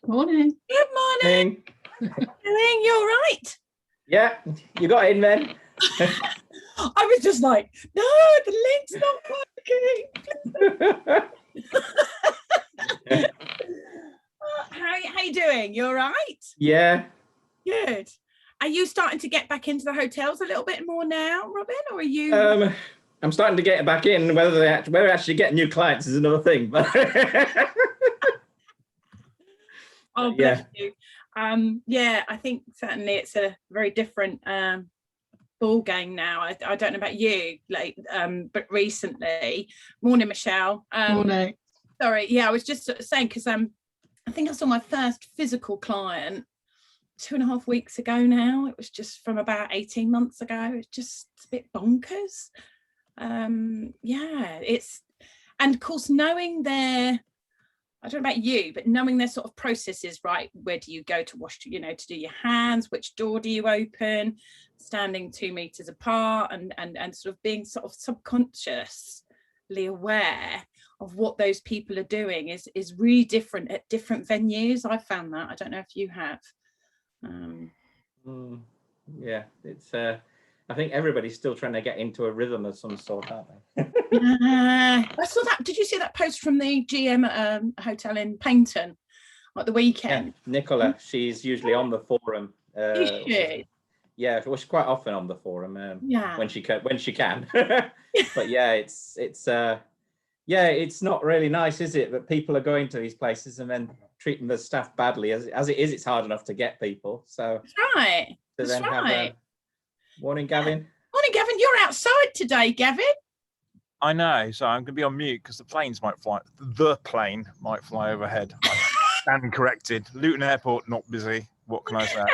Morning. Good morning. Doing you all right? Yeah, you got in then. I was just like, no, the link's not working. How you doing? You all right? Yeah. Good. Are you starting to get back into the hotels a little bit more now, Robin, or are you? I'm starting to get back in. Whether they actually get new clients is another thing. But Oh, bless you. Yeah, I think certainly it's a very different ball game now. I don't know about you, but recently. Morning, Michelle. Morning. Sorry, yeah, I was just saying because I think I saw my first physical client 2.5 weeks ago now. It was just from about 18 months ago. It's just a bit bonkers. Yeah, and of course knowing their, I don't know about you, but knowing their sort of processes, right? Where do you go to wash, to do your hands? Which door do you open? Standing 2 meters apart and sort of being sort of subconsciously aware of what those people are doing is really different at different venues. I found that. I don't know if you have. Yeah, it's. I think everybody's still trying to get into a rhythm of some sort, aren't they? I saw that. Did you see that post from the GM at a hotel in Paynton at the weekend? Yeah, Nicola. She's usually on the forum. Is she? Yeah, well, she's quite often on the forum. Yeah. When she can. But yeah, it's not really nice, is it? That people are going to these places and then treating the staff badly. As it is, it's hard enough to get people. So that's right. That's right. Morning, Gavin. Morning, Gavin. You're outside today, Gavin. I know, so I'm going to be on mute because the plane might fly overhead. I stand corrected. Luton Airport, not busy. What can I say?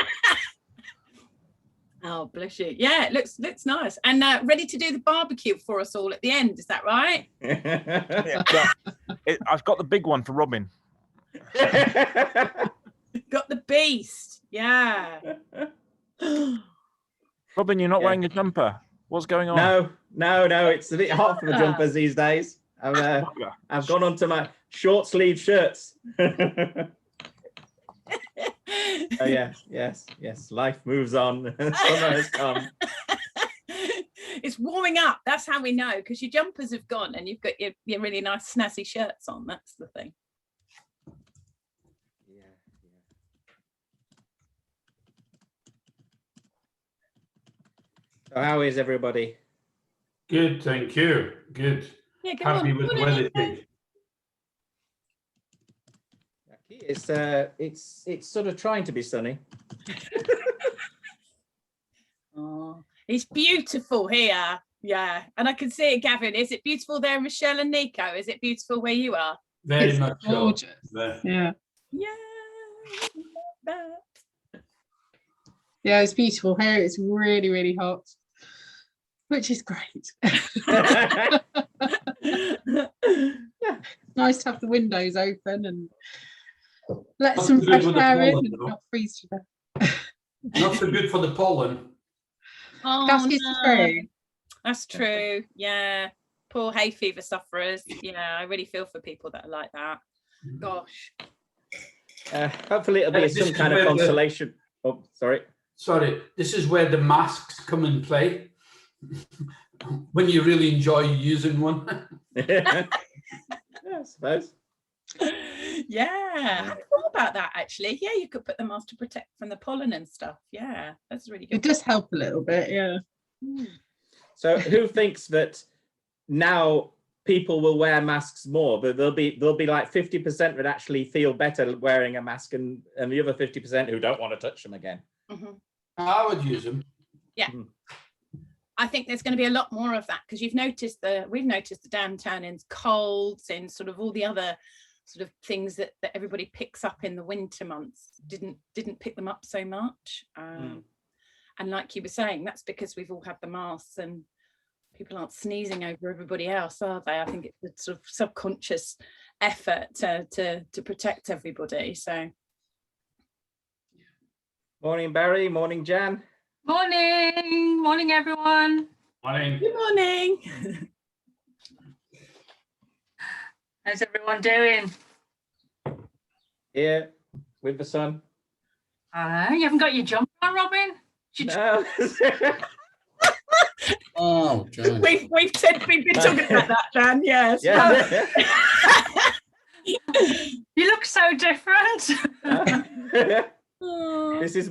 Oh, bless you. Yeah, it looks nice. And ready to do the barbecue for us all at the end. Is that right? Yeah, I've got the big one for Robin. Got the beast. Yeah. Robin, you're not wearing a jumper. What's going on? No. It's a bit hot for the jumpers these days. I've gone on to my short sleeve shirts. Oh, yes. Life moves on. Summer has come. It's warming up. That's how we know, because your jumpers have gone and you've got your really nice snazzy shirts on. That's the thing. So how is everybody? Good, thank you. Good. Yeah, happy with the weather change. It's sort of trying to be sunny. Oh, it's beautiful here. Yeah, and I can see it, Gavin. Is it beautiful there, Michelle and Nico? Is it beautiful where you are? Very much gorgeous. So. Yeah. Yeah, it's beautiful here. It's really, really hot, which is great. Nice to have the windows open and let some fresh air in and not freeze to death. Not so good for the pollen. Oh, that's true. Yeah, poor hay fever sufferers. Yeah, I really feel for people that are like that. Gosh. Hopefully it'll be some kind of consolation. Oh, sorry, this is where the masks come in play. When you really enjoy using one. Yeah, I suppose. Yeah, I thought about that actually. Yeah, you could put the mask to protect from the pollen and stuff. Yeah, that's really good. It does help a little bit, yeah. So who thinks that now people will wear masks more? But there'll be like 50% would actually feel better wearing a mask, and the other 50% who don't want to touch them again. I would use them. Yeah. I think there's going to be a lot more of that, because we've noticed the downturn in colds and sort of all the other sort of things that everybody picks up in the winter months didn't pick them up so much. And like you were saying, that's because we've all had the masks and people aren't sneezing over everybody else, are they? I think it's a sort of subconscious effort to protect everybody. So. Morning, Barry. Morning, Jan. Morning everyone. Morning. Good morning. How's everyone doing? Yeah. with the sun. You haven't got your jumper on, Robin? No. Oh, John. We've been talking about that, Dan. Yes. Yeah. You look so different. This is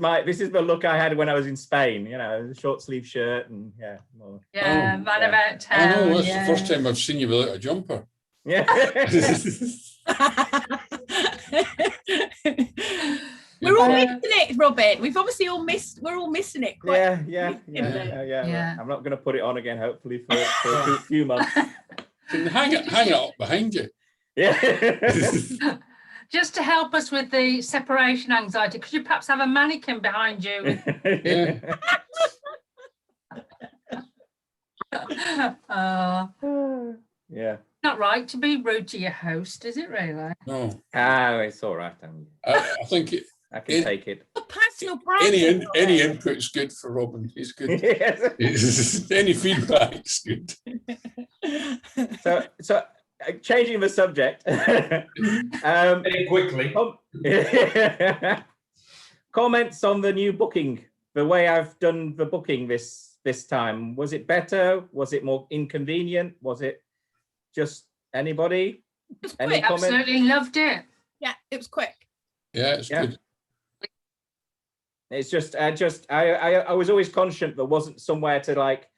the look I had when I was in Spain. You know, short sleeve shirt and yeah. More. Yeah, Oh, man yeah. about I town. know, that's yeah. the first time I've seen you without a jumper. Yeah. We're all missing it, Robin. We're all missing it. Quite Yeah. I'm not going to put it on again. Hopefully for a few months. Hang it up behind you. Yeah. Just to help us with the separation anxiety, could you perhaps have a mannequin behind you? Yeah. Yeah. Not right to be rude to your host, is it really? No, It's all right. I think I can take it. personal branding. any input's good for Robin. He's good. Yes. Any feedback's good. So changing the subject. Very quickly. Comments on the new booking, the way I've done the booking this time. Was it better? Was it more inconvenient? Was it just anybody? Any comments? Absolutely loved it. Yeah, it was quick. Yeah, it's good. It's just I was always conscious there wasn't somewhere to, like,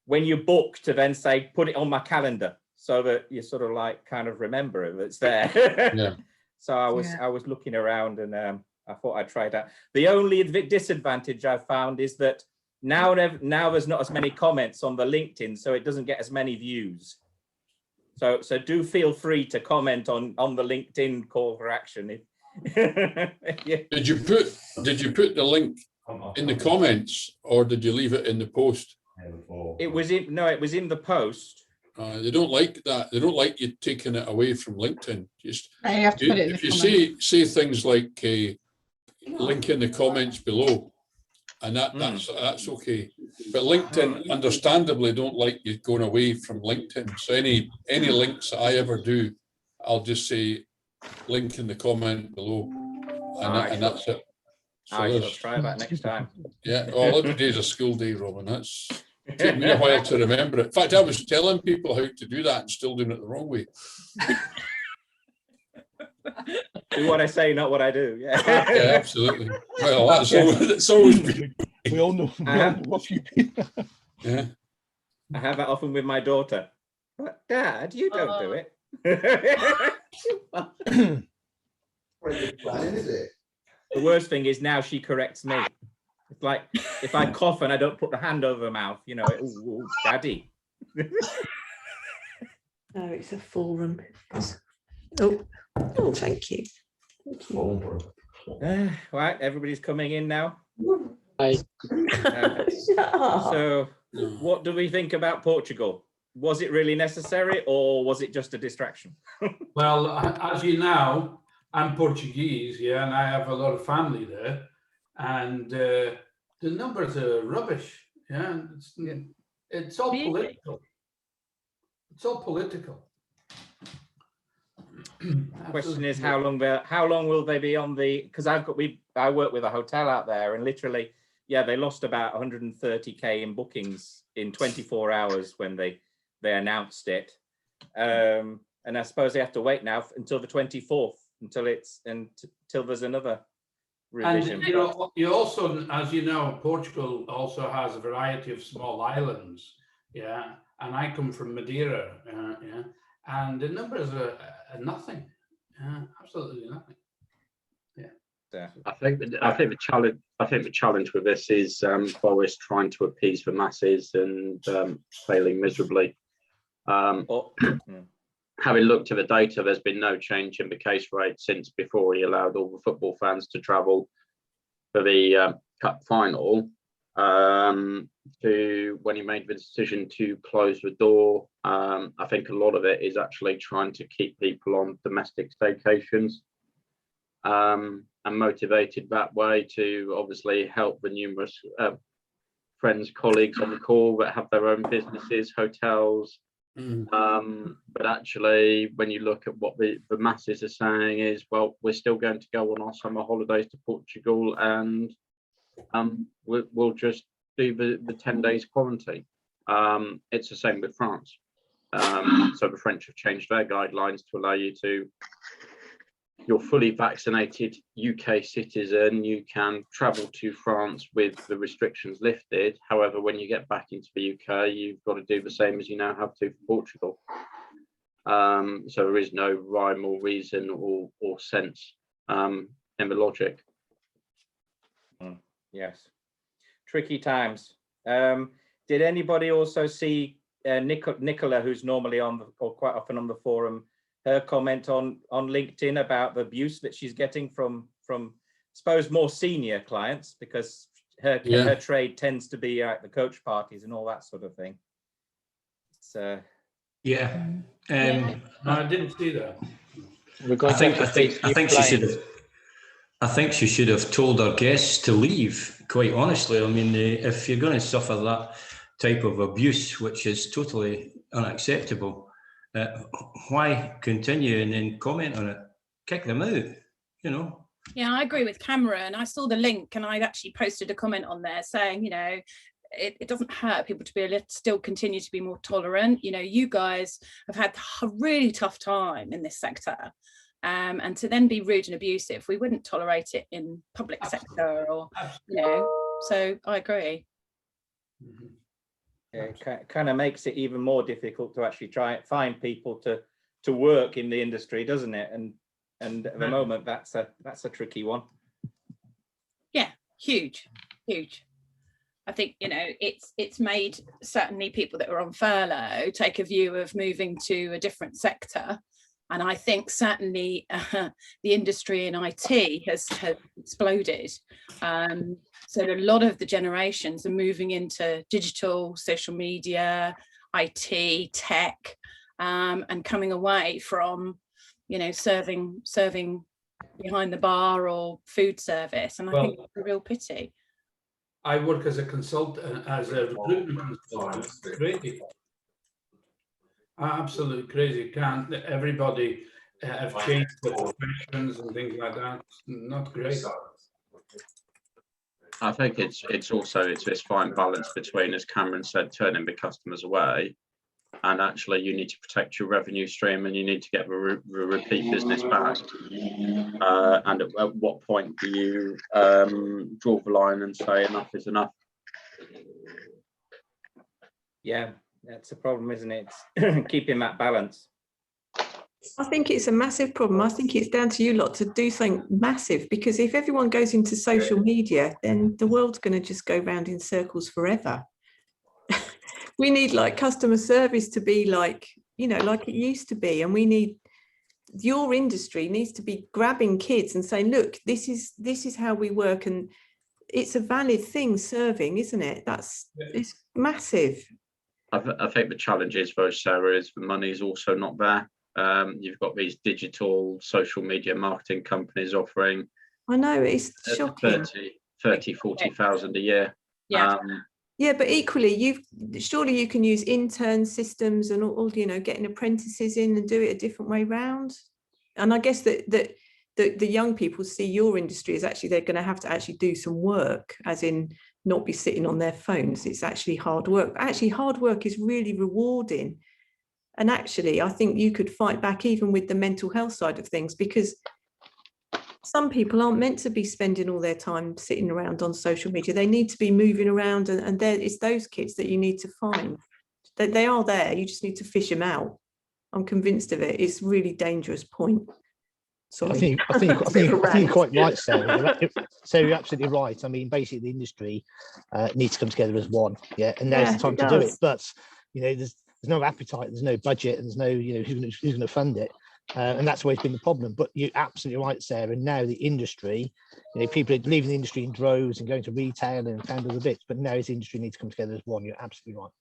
when you book, to then say put it on my calendar so that you sort of like kind of remember it, it's there. Yeah. So I was looking around and I thought I'd try that. The only disadvantage I found is that now there's not as many comments on the LinkedIn, so it doesn't get as many views. So do feel free to comment on the LinkedIn call for action. Yeah. Did you put the link in the comments, or did you leave it in the post? It was in the post. They don't like that. They don't like you taking it away from LinkedIn. Just You have to put it in if the you comments. say things like link in the comments below, and that's okay. But LinkedIn, understandably, don't like you going away from LinkedIn. So any links that I ever do, I'll just say link in the comment below, and that's it. So I shall try that next time. Yeah, well, every day's a school day, Robin. That's took me a while to remember it. In fact, I was telling people how to do that and still doing it the wrong way. Do what I say, not what I do. Yeah, Yeah, absolutely. Well, that's always been. We all know what you mean. Yeah. I have that often with my daughter. But Dad, you don't do it. The worst thing is now she corrects me. It's like if I cough and I don't put the hand over the mouth, you know, ooh, Daddy. No, it's a full room. Oh, thank you. Right, everybody's coming in now. Shut up. So, what do we think about Portugal? Was it really necessary, or was it just a distraction? Well, as you know, I'm Portuguese, yeah, and I have a lot of family there, and the numbers are rubbish. Yeah, it's all political. It's all political. Question is how long will they be on the? Because I work with a hotel out there, and literally, yeah, they lost about 130K in bookings in 24 hours when they announced it, and I suppose they have to wait now until the 24th until there's another revision. And you also, as you know, Portugal also has a variety of small islands. Yeah, and I come from Madeira. Yeah, and the numbers are nothing. Absolutely nothing. Yeah. I think the challenge with this is Boris trying to appease the masses and failing miserably. Having looked at the data, there's been no change in the case rate since before he allowed all the football fans to travel for the cup final, to when he made the decision to close the door. I think a lot of it is actually trying to keep people on domestic staycations, and motivated that way to obviously help the numerous friends, colleagues on the call that have their own businesses, hotels, But actually, when you look at what the masses are saying is, well, we're still going to go on our summer holidays to Portugal, and we'll just do the 10 days quarantine. It's the same with France. So the French have changed their guidelines to allow you to, you're fully vaccinated UK citizen, you can travel to France with the restrictions lifted. However, when you get back into the UK, you've got to do the same as you now have to for Portugal. So there is no rhyme or reason or sense in the logic. Yes, tricky times. Did anybody also see Nicola, who's normally on or quite often on the forum, her comment on LinkedIn about the abuse that she's getting from I suppose more senior clients, because her trade tends to be at the coach parties and all that sort of thing. So I didn't see that. I think she should have told her guests to leave, quite honestly. I mean, if you're going to suffer that type of abuse, which is totally unacceptable, why continue and then comment on it? Kick them out, you know. Yeah, I agree with Cameron. I saw the link and I actually posted a comment on there saying, you know, it doesn't hurt people to be still continue to be more tolerant. You know, you guys have had a really tough time in this sector. And to then be rude and abusive, we wouldn't tolerate it in public sector, or, you know, so I agree. Yeah, it kind of makes it even more difficult to actually try and find people to work in the industry, doesn't it? And at the moment, that's a tricky one. Yeah, huge. I think, you know, it's made certainly people that are on furlough take a view of moving to a different sector. And I think certainly the industry in IT has exploded. So a lot of the generations are moving into digital, social media, IT, tech, and coming away from, you know, serving behind the bar or food service. And I think it's a real pity. I work as a consultant, as a recruitment consultant. It's crazy. Absolutely crazy. Can't everybody have changed the professions and things like that? Not great. I think it's also this fine balance between, as Cameron said, turning the customers away, and actually you need to protect your revenue stream and you need to get the repeat business back. And at what point do you draw the line and say enough is enough? Yeah, that's a problem, isn't it? It's keeping that balance. I think it's a massive problem. I think it's down to you lot to do something massive, because if everyone goes into social media, then the world's going to just go round in circles forever. We need like customer service to be like, you know, like it used to be. And we need, your industry needs to be grabbing kids and saying, look, this is how we work. And it's a valid thing, serving, isn't it? It's massive. I think the challenge is, though, Sarah, is the money is also not there. You've got these digital social media marketing companies offering, I know, it's shocking, 40,000 a year. Yeah, but equally, surely you can use intern systems and all, you know, getting apprentices in and do it a different way round. And I guess that the young people see your industry as actually they're going to have to actually do some work, as in not be sitting on their phones. It's actually hard work. Actually, hard work is really rewarding. And actually, I think you could fight back even with the mental health side of things, because some people aren't meant to be spending all their time sitting around on social media. They need to be moving around, and it's those kids that you need to find. They are there. You just need to fish them out. I'm convinced of it. It's a really dangerous point. Sorry. I think you're quite right, Sarah. So you're absolutely right. I mean, basically, the industry needs to come together as one. Yeah, and now's the time to do it. But you know, there's no appetite, there's no budget, and there's no, you know, who's going to fund it. And that's always been the problem. But you're absolutely right, Sarah. And now the industry, you know, people are leaving the industry in droves and going to retail and found other bits. But now the industry needs to come together as one. You're absolutely right.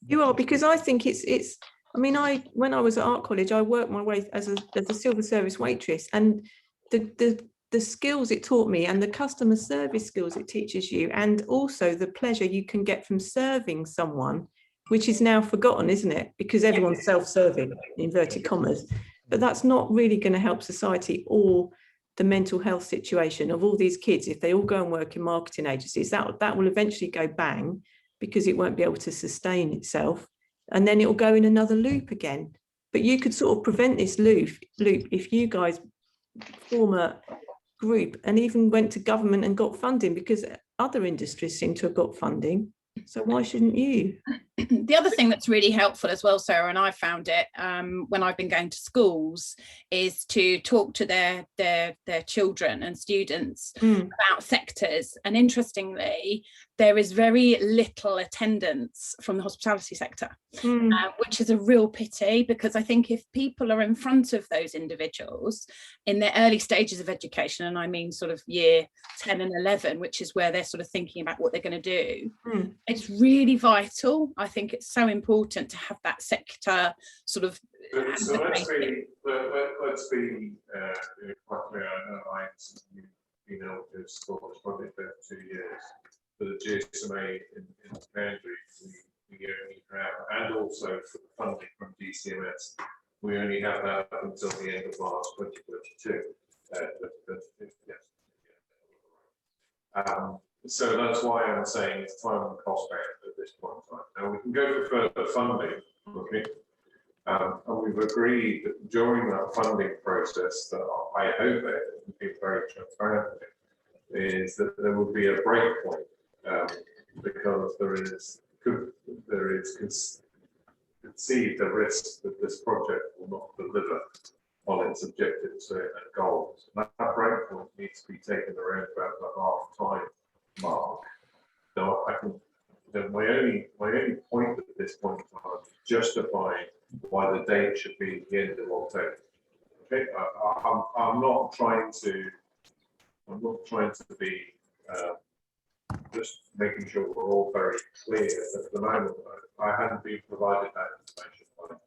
You are, because I think it's. I mean, when I was at art college, I worked my way as a silver service waitress, and the skills it taught me, and the customer service skills it teaches you, and also the pleasure you can get from serving someone which is now forgotten, isn't it? Because everyone's self-serving, inverted commas. But that's not really going to help society or the mental health situation of all these kids. If they all go and work in marketing agencies, that will eventually go bang, because it won't be able to sustain itself. And then it will go in another loop again. But you could sort of prevent this loop if you guys form a group and even went to government and got funding, because other industries seem to have got funding. So why shouldn't you? The other thing that's really helpful as well, Sarah, and I found it when I've been going to schools, is to talk to their children and students about sectors. And interestingly, there is very little attendance from the hospitality sector, which is a real pity, because I think if people are in front of those individuals in their early stages of education, and I mean sort of year 10 and 11, which is where they're sort of thinking about what they're going to do, it's really vital. I think it's so important to have that sector sort of. So let's be quite clear. I know I've been able to support this project there for 2 years. For the GSMA in the boundary, we only have, and also for the funding from DCMS, we only have that until the end of March 2022. So that's why I'm saying it's time and cost back at this point in time. Now we can go for further funding, okay? And we've agreed that during that funding process, that I hope it will be very transparent, is that there will be a break point, because there is conceived a risk that this project will not deliver on its objectives and goals. And that break point needs to be taken around about the half-time mark. So my only point at this point in time is justifying why the date should be the end of October. Okay, I'm not trying to be just making sure we're all very clear. At the moment, I hadn't been provided that information.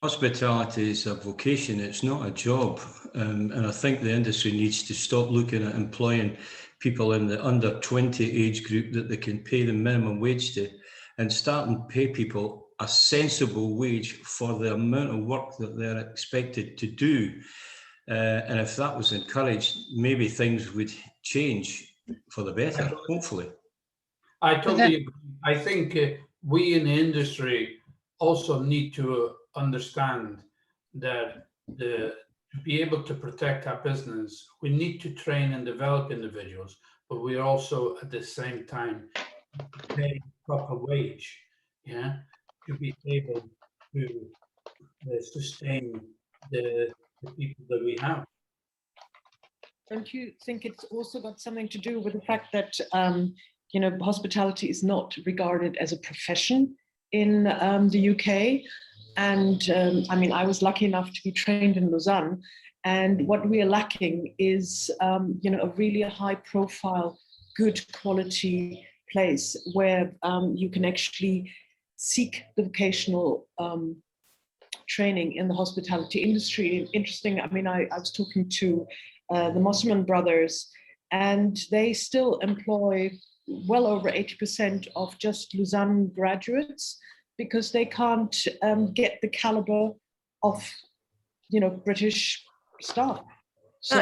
Hospitality is a vocation, it's not a job. And I think the industry needs to stop looking at employing people in the under 20 age group that they can pay the minimum wage to, and start and pay people a sensible wage for the amount of work that they're expected to do. And if that was encouraged, maybe things would change for the better, hopefully. I totally agree. I think we in the industry also need to understand that to be able to protect our business, we need to train and develop individuals, but we also at the same time pay proper wage, to be able to sustain the people that we have. Don't you think it's also got something to do with the fact that hospitality is not regarded as a profession in the UK? And I mean, I was lucky enough to be trained in Lausanne, and what we are lacking is a really high-profile, good quality place where you can actually seek the vocational training in the hospitality industry. Interesting. I mean, I was talking to the Mosman brothers, and they still employ well over 80% of just Lausanne graduates, because they can't get the caliber of, British staff. So,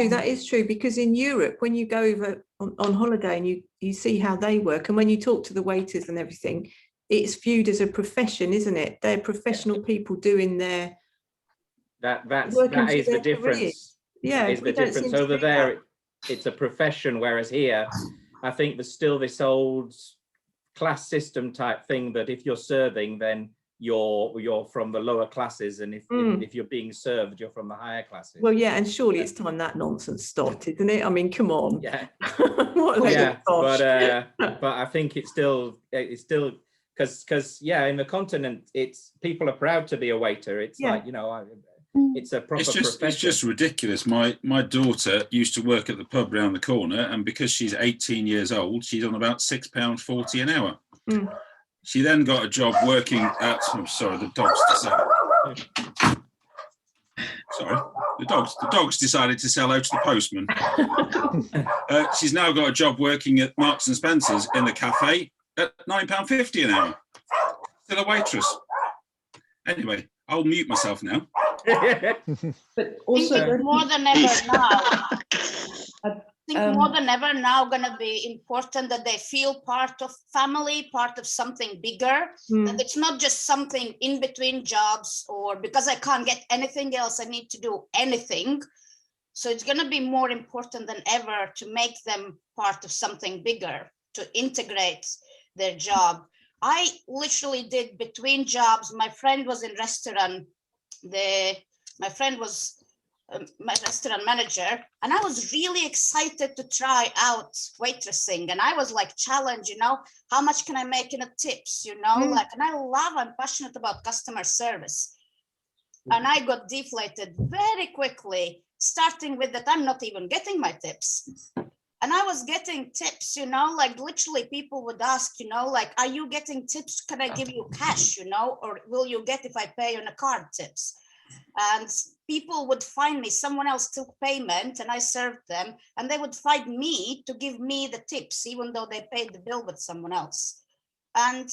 that is true, because in Europe, when you go over on holiday and you see how they work, and when you talk to the waiters and everything, it's viewed as a profession, isn't it? They're professional people doing their that is the difference. Careers. Yeah, is the difference over there. It's a profession, whereas here, I think there's still this old class system type thing that if you're serving, then you're from the lower classes, and if you're being served, you're from the higher classes. Well, yeah, and surely it's time that nonsense stopped, isn't it? I mean, come on. Yeah. But I think it's still because in the continent, it's people are proud to be a waiter. It's like it's a proper profession. It's just ridiculous. My daughter used to work at the pub round the corner, and because she's 18 years old, she's on about £6.40 an hour. She then got a job working at, I'm sorry, the dog's decided. Sorry, the dogs decided to sell out to the postman. She's now got a job working at Marks and Spencer's in the cafe at £9.50 an hour. Still a waitress. Anyway, I'll mute myself now. But also, I think more than ever now. I think more than ever now going to be important that they feel part of family, part of something bigger. That it's not just something in between jobs, or because I can't get anything else, I need to do anything. So it's going to be more important than ever to make them part of something bigger, to integrate their job. I literally did between jobs. My friend was in restaurant. My friend was my restaurant manager, and I was really excited to try out waitressing, and I was like challenged, you know, how much can I make in a tips, you know, like, and I'm passionate about customer service, and I got deflated very quickly, starting with that I'm not even getting my tips. And I was getting tips, you know, like literally people would ask, you know, like, are you getting tips? Can I give you cash, you know, or will you get if I pay on a card tips? And people would find me, someone else took payment and I served them, and they would find me to give me the tips, even though they paid the bill with someone else. And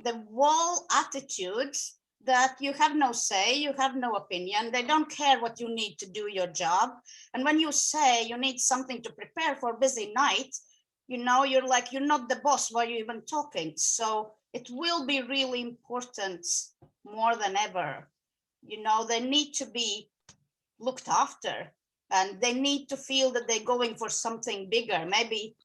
the whole attitude that you have no say, you have no opinion, they don't care what you need to do your job. And when you say you need something to prepare for a busy night, you know, you're like, you're not the boss, why are you even talking? So it will be really important more than ever. You know, they need to be looked after, and they need to feel that they're going for something bigger. Maybe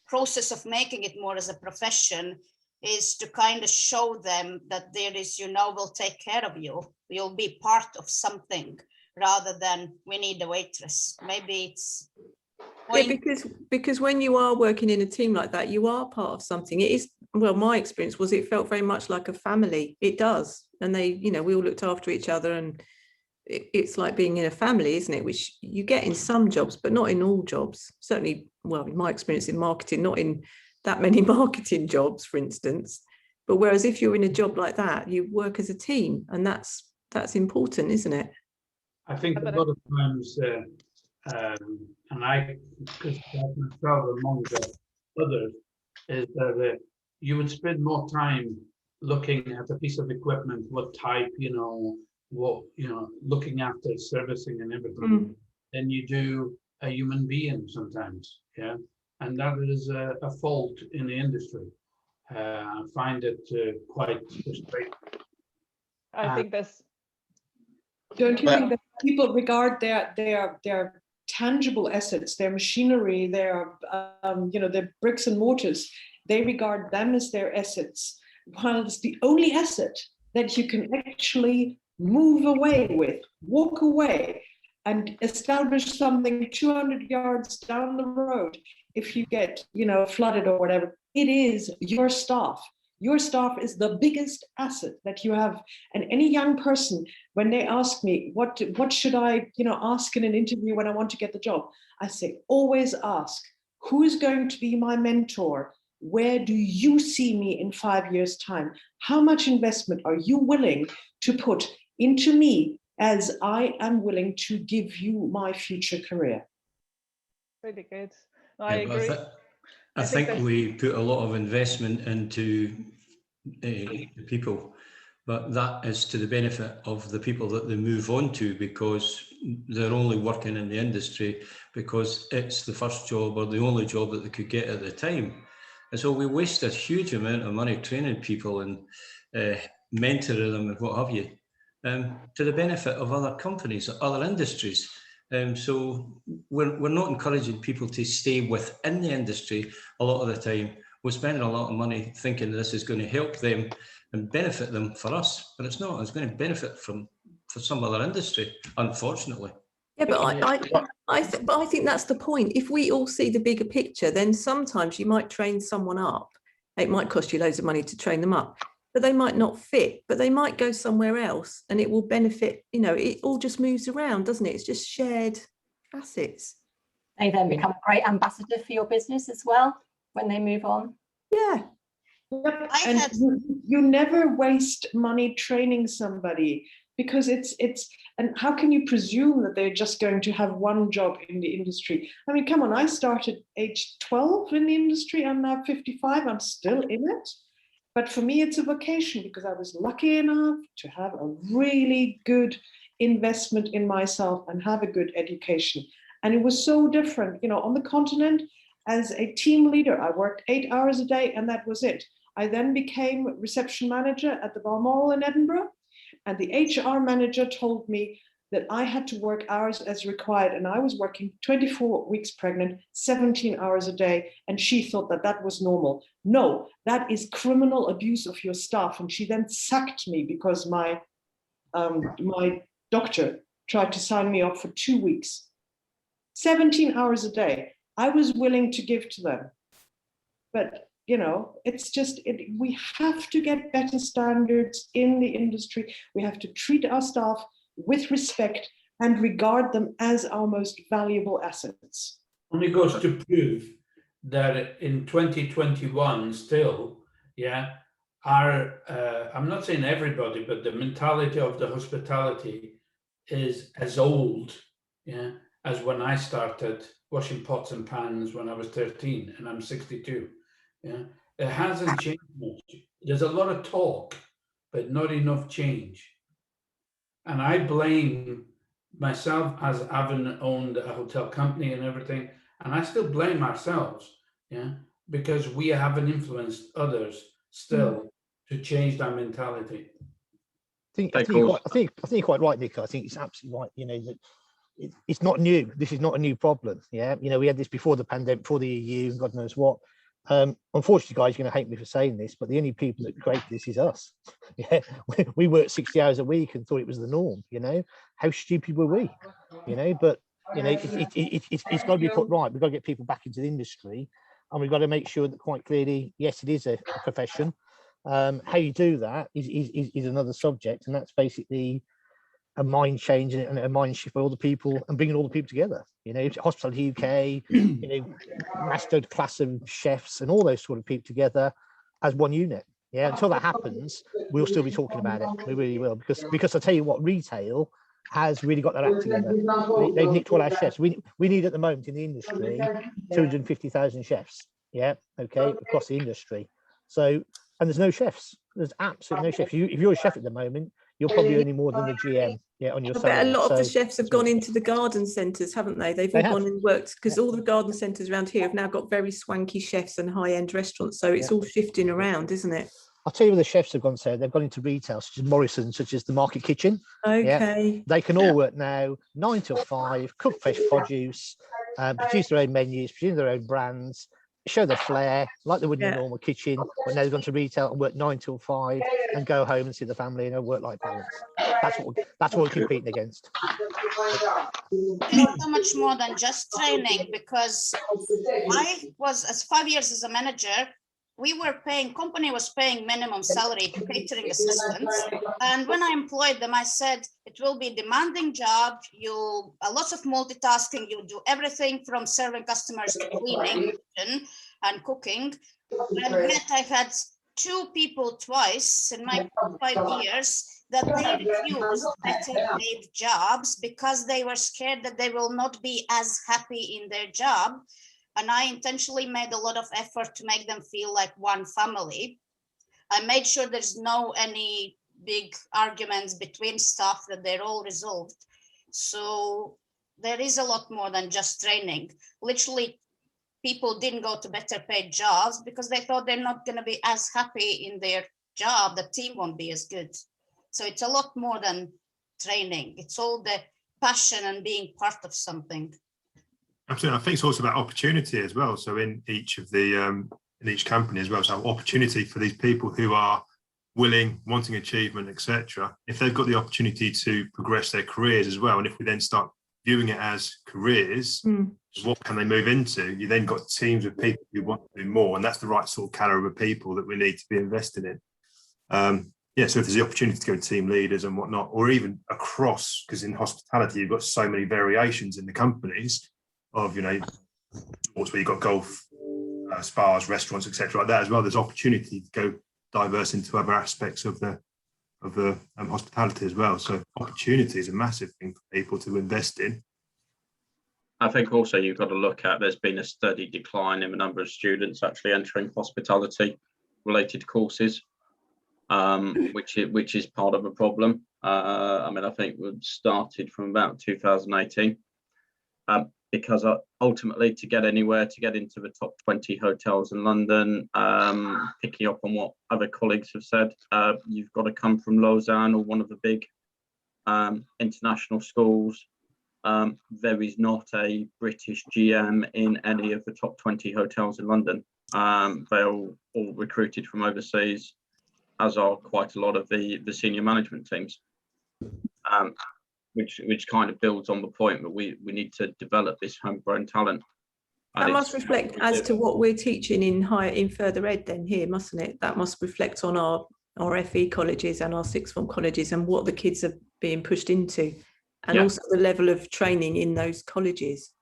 process of making it more as a profession is to kind of show them that there is, you know, we'll take care of you. You'll be part of something rather than we need a waitress. Maybe it's. Yeah, because when you are working in a team like that, you are part of something. It is, well, my experience was it felt very much like a family. It does. And they, you know, we all looked after each other, and it's like being in a family, isn't it? Which you get in some jobs, but not in all jobs. Certainly, well, in my experience in marketing, not in that many marketing jobs, for instance. But whereas if you're in a job like that, you work as a team, and that's important, isn't it? I think a lot of times, and I could myself among the others, is that you would spend more time looking at a piece of equipment, what type, you know, what, you know, looking after servicing and everything, than you do a human being sometimes. Yeah. And that is a fault in the industry. I find it quite frustrating. I think that's. Don't you think that people regard their tangible assets, their machinery, their you know, their bricks and mortars, they regard them as their assets, while it's the only asset that you can actually move away with, walk away, and establish something 200 yards down the road. If you get, you know, flooded or whatever, it is your staff. Your staff is the biggest asset that you have. And any young person, when they ask me, what should I, you know, ask in an interview when I want to get the job? I say, always ask, who is going to be my mentor? Where do you see me in 5 years' time? How much investment are you willing to put into me as I am willing to give you my future career? Really good. I agree. I think we put a lot of investment into the people, but that is to the benefit of the people that they move on to, because they're only working in the industry because it's the first job or the only job that they could get at the time. And so we waste a huge amount of money training people and mentoring them and what have you, to the benefit of other companies, other industries. So we're not encouraging people to stay within the industry a lot of the time. We're spending a lot of money thinking this is going to help them and benefit them for us, but it's not. It's going to benefit for some other industry, unfortunately. Yeah, but I think that's the point. If we all see the bigger picture, then sometimes you might train someone up. It might cost you loads of money to train them up, but they might not fit, but they might go somewhere else and it will benefit, you know, it all just moves around, doesn't it? It's just shared assets. They then become a great ambassador for your business as well when they move on. Yeah. Yep. And you never waste money training somebody. because it's and how can you presume that they're just going to have one job in the industry? I mean, come on, I started age 12 in the industry. I'm now 55. I'm still in it. But for me, it's a vocation because I was lucky enough to have a really good investment in myself and have a good education. And it was so different, you know, on the continent. As a team leader, I worked 8 hours a day and that was it. I then became reception manager at the Balmoral in Edinburgh. And the HR manager told me that I had to work hours as required. And I was working 24 weeks pregnant, 17 hours a day. And she thought that that was normal. No, that is criminal abuse of your staff. And she then sacked me because my doctor tried to sign me off for 2 weeks. 17 hours a day. I was willing to give to them. But, you know, it's just, we have to get better standards in the industry. We have to treat our staff with respect and regard them as our most valuable assets. Only goes to prove that in 2021 still, yeah, I'm not saying everybody, but the mentality of the hospitality is as old, yeah, as when I started washing pots and pans when I was 13 and I'm 62. Yeah, it hasn't changed much. There's a lot of talk, but not enough change. And I blame myself as having owned a hotel company and everything, and I still blame ourselves, yeah, because we haven't influenced others still to change that mentality. I think you're quite right, Nico. I think it's absolutely right. You know, that it's not new. This is not a new problem. Yeah, you know, we had this before the pandemic, before the EU, and God knows what. Unfortunately, guys, you're going to hate me for saying this, but the only people that created this is us. Yeah, we worked 60 hours a week and thought it was the norm. You know, how stupid were we? You know, but you know, it's got to be put right. We've got to get people back into the industry, and we've got to make sure that quite clearly, yes, it is a profession. How you do that is another subject, and that's basically a mind change and a mind shift for all the people and bringing all the people together. You know, Hospitality UK, you know, master class of chefs and all those sort of people together as one unit. Yeah, until that happens, we'll still be talking about it. We really will, because I tell you what, retail has really got their act together. They've nicked all our chefs. We need at the moment in the industry 250,000 chefs. Yeah, okay, across the industry. So, and there's no chefs. There's absolutely no chefs. If you're a chef at the moment, you're probably earning more than the GM, yeah, on your salary. I bet a lot of the chefs have gone into the garden centres, haven't they? They've all gone and worked, because all the garden centres around here have now got very swanky chefs and high-end restaurants. So it's all shifting around, isn't it? I'll tell you where the chefs have gone. So they've gone into retail, such as Morrison's, such as the Market Kitchen. Okay. Yeah. They can all work now 9 till 5, cook fresh produce, produce their own menus, produce their own brands, show their flair like they would in a normal kitchen. But now they've gone to retail and work 9 till 5 and go home and see the family and a work-life balance. That's what we're competing against. Not so much more than just training, because I was, as 5 years as a manager, company was paying minimum salary to catering assistants. And when I employed them, I said, it will be a demanding job. A lot of multitasking. You do everything from serving customers to cleaning and cooking. And yet I had 2 people twice in my 5 years that they refused better paid jobs because they were scared that they will not be as happy in their job. And I intentionally made a lot of effort to make them feel like one family. I made sure there's any big arguments between staff, that they're all resolved. So there is a lot more than just training. Literally, people didn't go to better paid jobs because they thought they're not going to be as happy in their job. The team won't be as good. So it's a lot more than training. It's all the passion and being part of something. Absolutely. I think it's also about opportunity as well. So in each of the in each company as well, so opportunity for these people who are willing, wanting achievement, etc. If they've got the opportunity to progress their careers as well, and if we then start viewing it as careers, what can they move into? You then got teams of people who want to do more, and that's the right sort of caliber of people that we need to be invested in. Yeah, so if there's the opportunity to go to team leaders and whatnot, or even across, because in hospitality you've got so many variations in the companies of, you know, where you've got golf, spas, restaurants, etc. like that as well. There's opportunity to go diverse into other aspects of the the hospitality as well. So opportunity is a massive thing for people to invest in. I think also you've got to look at, there's been a steady decline in the number of students actually entering hospitality related courses, which is part of a problem. I mean, I think we've started from about 2018, because ultimately to get anywhere, to get into the top 20 hotels in London, picking up on what other colleagues have said, you've got to come from Lausanne or one of the big international schools. There is not a British GM in any of the top 20 hotels in London. They're all recruited from overseas, as are quite a lot of the senior management teams, which kind of builds on the point that we need to develop this homegrown talent. That must reflect as to what we're teaching in further ed then here, mustn't it? That must reflect on our FE colleges and our sixth form colleges and what the kids are being pushed into, and also the level of training in those colleges.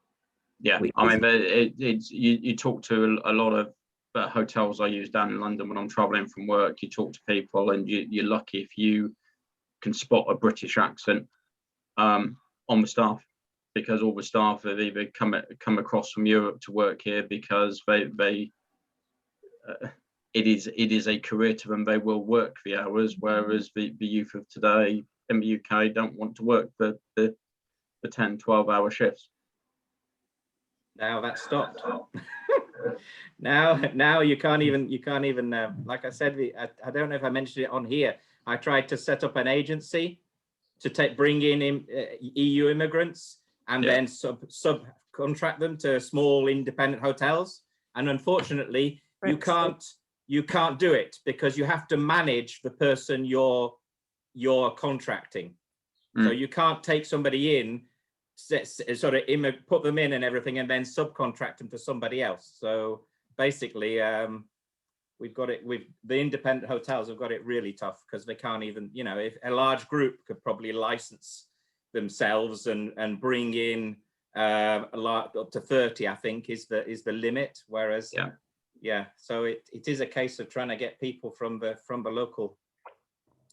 Yeah, I mean, you talk to a lot of hotels I use down in London when I'm traveling from work. You talk to people and you're lucky if you can spot a British accent on the staff, because all the staff have either come across from Europe to work here because it is a career to them. They will work the hours, whereas the youth of today in the UK don't want to work the 10-12 hour shifts. Now that's stopped. now you can't even like I said, I don't know if I mentioned it on here, I tried to set up an agency to bring in EU immigrants and then subcontract them to small independent hotels, and unfortunately you can't do it because you have to manage the person you're contracting. So you can't take somebody in, sort of put them in and everything, and then subcontract them to somebody else. So basically, the independent hotels have got it really tough because they can't even, if a large group could probably license themselves and bring in a lot up to 30, I think is the limit. Whereas, so it is a case of trying to get people from the local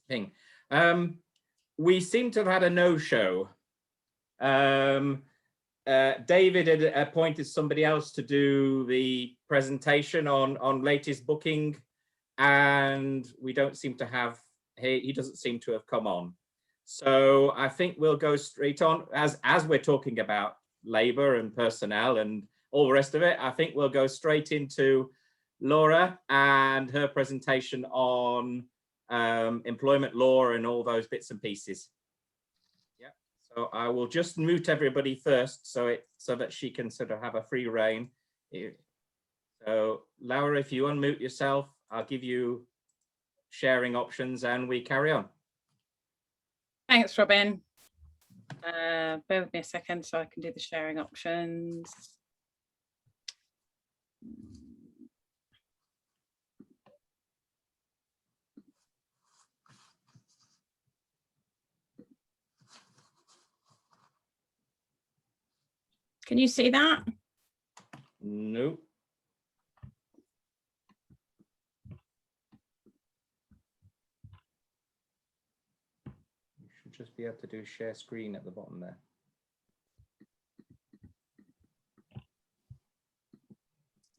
thing. We seem to have had a no-show. David had appointed somebody else to do the presentation on latest booking, and we don't seem to have, he doesn't seem to have come on. So I think we'll go straight on, as we're talking about labour and personnel and all the rest of it. I think we'll go straight into Laura and her presentation on employment law and all those bits and pieces. So I will just mute everybody first so that she can sort of have a free reign. So Laura, if you unmute yourself, I'll give you sharing options and we carry on. Thanks, Robin. Bear with me a second so I can do the sharing options. Can you see that? No. You should just be able to do share screen at the bottom there.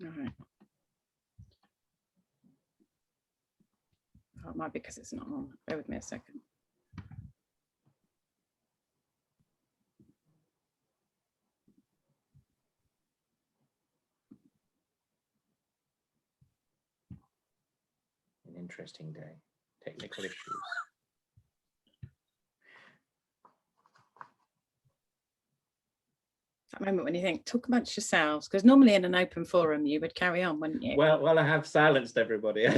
All right. Oh, it might be because it's not on. Bear with me a second. An interesting day. Technical issues. That moment when you think, talk amongst yourselves, because normally in an open forum you would carry on, wouldn't you? Well, I have silenced everybody.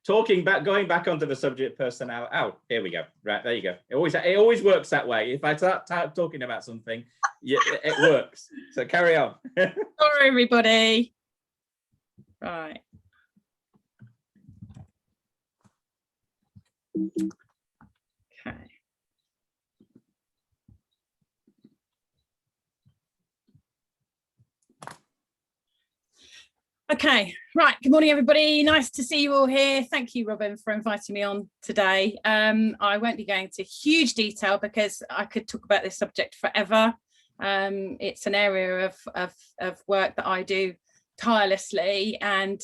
Going back onto the subject personnel. Oh, here we go. Right, there you go. It always works that way. If I start talking about something, it works. So carry on. Sorry, everybody. Right. Okay. Okay, right. Good morning, everybody. Nice to see you all here. Thank you, Robin, for inviting me on today. I won't be going into huge detail because I could talk about this subject forever. It's an area of work that I do tirelessly, and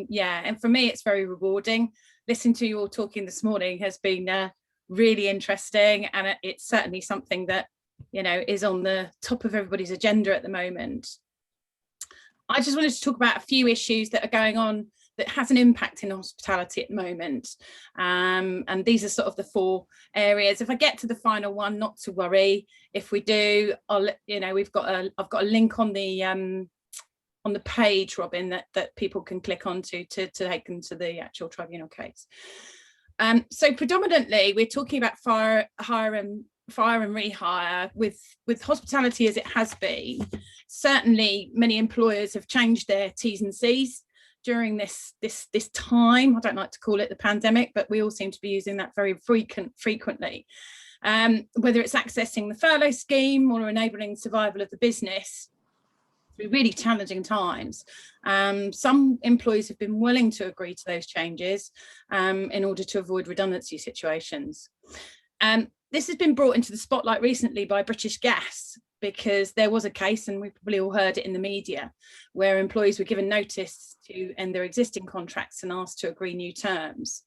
yeah, and for me, it's very rewarding. Listening to you all talking this morning has been really interesting, and it's certainly something that, you know, is on the top of everybody's agenda at the moment. I just wanted to talk about a few issues that are going on that has an impact in hospitality at the moment. And these are sort of the 4 areas. If I get to the final one, not to worry. If we do, you know, I've got a link on the page, Robin, that people can click onto to take them to the actual tribunal case. So predominantly, we're talking about fire and rehire with hospitality as it has been. Certainly many employers have changed their T's and C's during this time. I don't like to call it the pandemic, but we all seem to be using that very frequently. Whether it's accessing the furlough scheme or enabling survival of the business through really challenging times. Some employees have been willing to agree to those changes in order to avoid redundancy situations. This has been brought into the spotlight recently by British Gas, because there was a case, and we probably all heard it in the media, where employees were given notice to end their existing contracts and asked to agree new terms.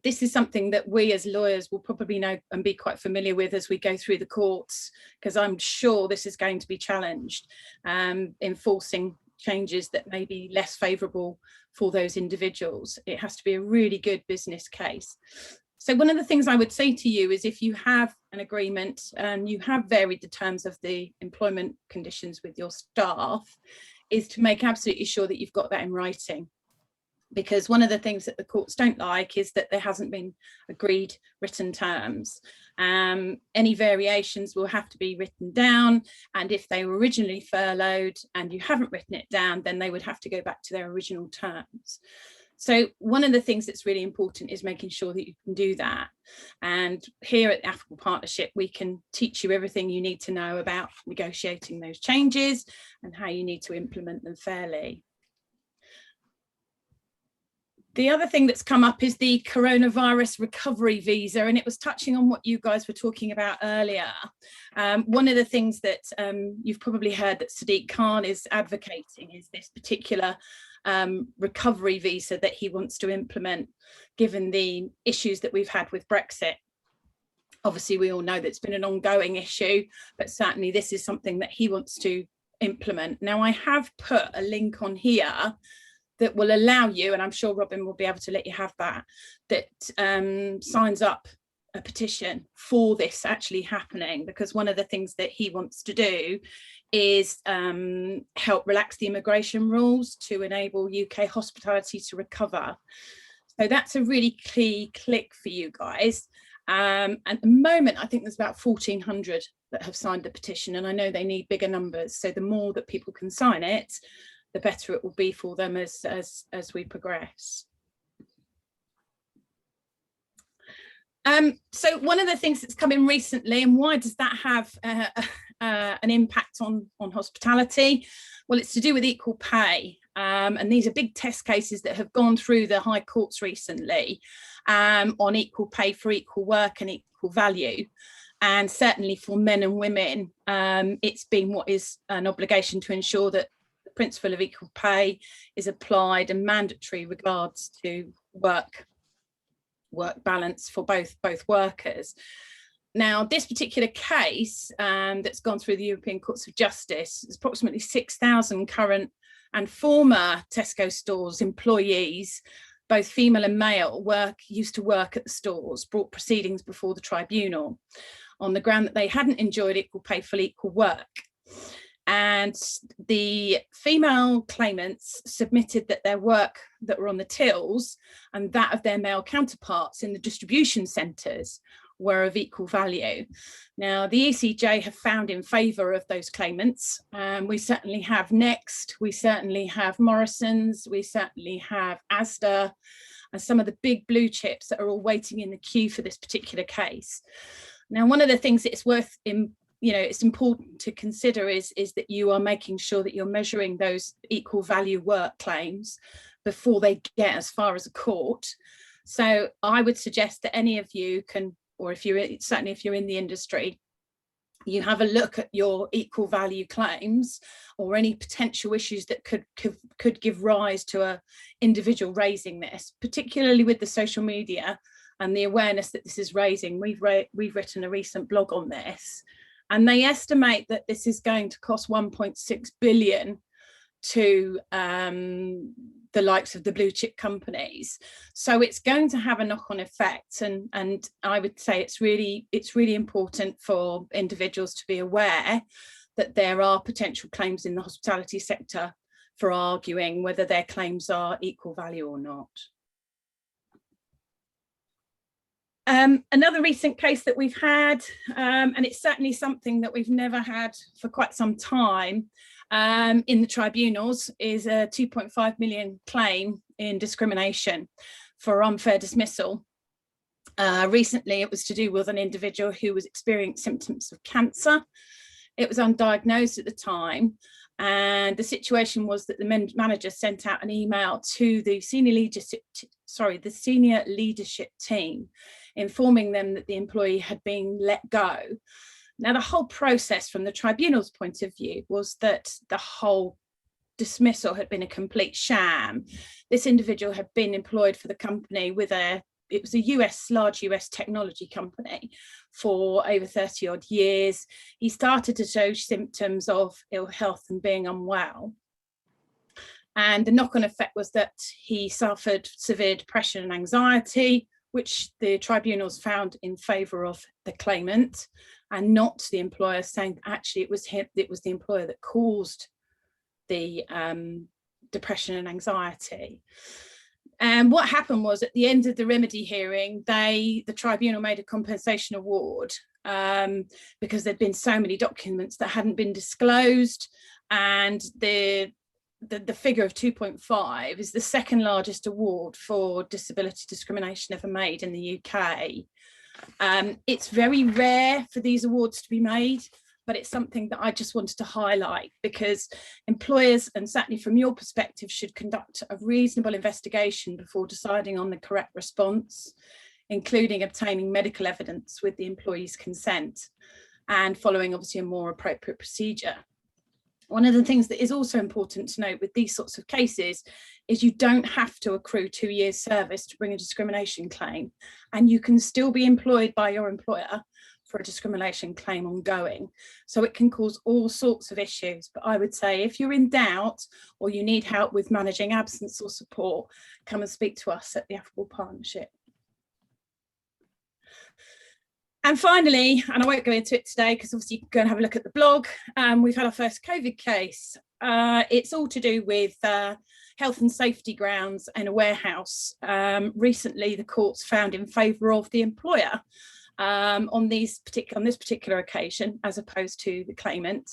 This is something that we as lawyers will probably know and be quite familiar with as we go through the courts, because I'm sure this is going to be challenged, enforcing changes that may be less favourable for those individuals. It has to be a really good business case. So one of the things I would say to you is, if you have an agreement and you have varied the terms of the employment conditions with your staff, is to make absolutely sure that you've got that in writing. Because one of the things that the courts don't like is that there hasn't been agreed written terms. Any variations will have to be written down, and if they were originally furloughed and you haven't written it down, then they would have to go back to their original terms. So one of the things that's really important is making sure that you can do that. And here at the Affable Partnership, we can teach you everything you need to know about negotiating those changes and how you need to implement them fairly. The other thing that's come up is the coronavirus recovery visa, and it was touching on what you guys were talking about earlier. One of the things that you've probably heard that Sadiq Khan is advocating is this particular recovery visa that he wants to implement, given the issues that we've had with Brexit. Obviously, we all know that it's been an ongoing issue, but certainly this is something that he wants to implement. Now, I have put a link on here that will allow you, and I'm sure Robin will be able to let you have that, signs up a petition for this actually happening, because one of the things that he wants to do is help relax the immigration rules to enable UK hospitality to recover. So that's a really key click for you guys. At the moment, I think there's about 1,400 that have signed the petition, and I know they need bigger numbers. So the more that people can sign it, the better it will be for them as we progress. So one of the things that's come in recently, and why does that have an impact on hospitality? Well, it's to do with equal pay. And these are big test cases that have gone through the high courts recently on equal pay for equal work and equal value. And certainly for men and women, it's been what is an obligation to ensure that the principle of equal pay is applied and mandatory regards to work balance for both workers. Now, this particular case that's gone through the European Courts of Justice is approximately 6,000 current and former Tesco stores employees, both female and male, used to work at the stores, brought proceedings before the tribunal on the ground that they hadn't enjoyed equal pay for equal work. And the female claimants submitted that their work that were on the tills and that of their male counterparts in the distribution centres were of equal value. Now, the ECJ have found in favour of those claimants. We certainly have Next, we certainly have Morrison's, we certainly have Asda, and some of the big blue chips that are all waiting in the queue for this particular case. Now, one of the things that it's worth you know, it's important to consider is that you are making sure that you're measuring those equal value work claims before they get as far as a court. So I would suggest that any of you can, or if you're certainly if you're in the industry, you have a look at your equal value claims or any potential issues that could give rise to a individual raising this, particularly with the social media and the awareness that this is raising. We've written a recent blog on this, and they estimate that this is going to cost 1.6 billion to the likes of the blue chip companies. So it's going to have a knock-on effect, and I would say it's really important for individuals to be aware that there are potential claims in the hospitality sector for arguing whether their claims are equal value or not. Another recent case that we've had, and it's certainly something that we've never had for quite some time in the tribunals, is a 2.5 million claim in discrimination for unfair dismissal. Recently, it was to do with an individual who was experiencing symptoms of cancer. It was undiagnosed at the time, and the situation was that the manager sent out an email to the senior leadership team, informing them that the employee had been let go. Now, the whole process from the tribunal's point of view was that the whole dismissal had been a complete sham. This individual had been employed for the company with it was a large US technology company for over 30 odd years. He started to show symptoms of ill health and being unwell. And the knock-on effect was that he suffered severe depression and anxiety, which the tribunals found in favour of the claimant and not the employer, saying actually it was the employer that caused the depression and anxiety. And what happened was, at the end of the remedy hearing, the tribunal made a compensation award because there'd been so many documents that hadn't been disclosed, and the figure of 2.5 is the second largest award for disability discrimination ever made in the UK. It's very rare for these awards to be made, but it's something that I just wanted to highlight, because employers, and certainly from your perspective, should conduct a reasonable investigation before deciding on the correct response, including obtaining medical evidence with the employee's consent and following obviously a more appropriate procedure. One of the things that is also important to note with these sorts of cases is you don't have to accrue 2 years service to bring a discrimination claim, and you can still be employed by your employer for a discrimination claim ongoing. So it can cause all sorts of issues, but I would say if you're in doubt or you need help with managing absence or support, come and speak to us at the Affable Partnership. And finally, and I won't go into it today because obviously you can go and have a look at the blog, we've had our first COVID case. It's all to do with health and safety grounds in a warehouse. Recently, the courts found in favour of the employer on this particular occasion, as opposed to the claimant.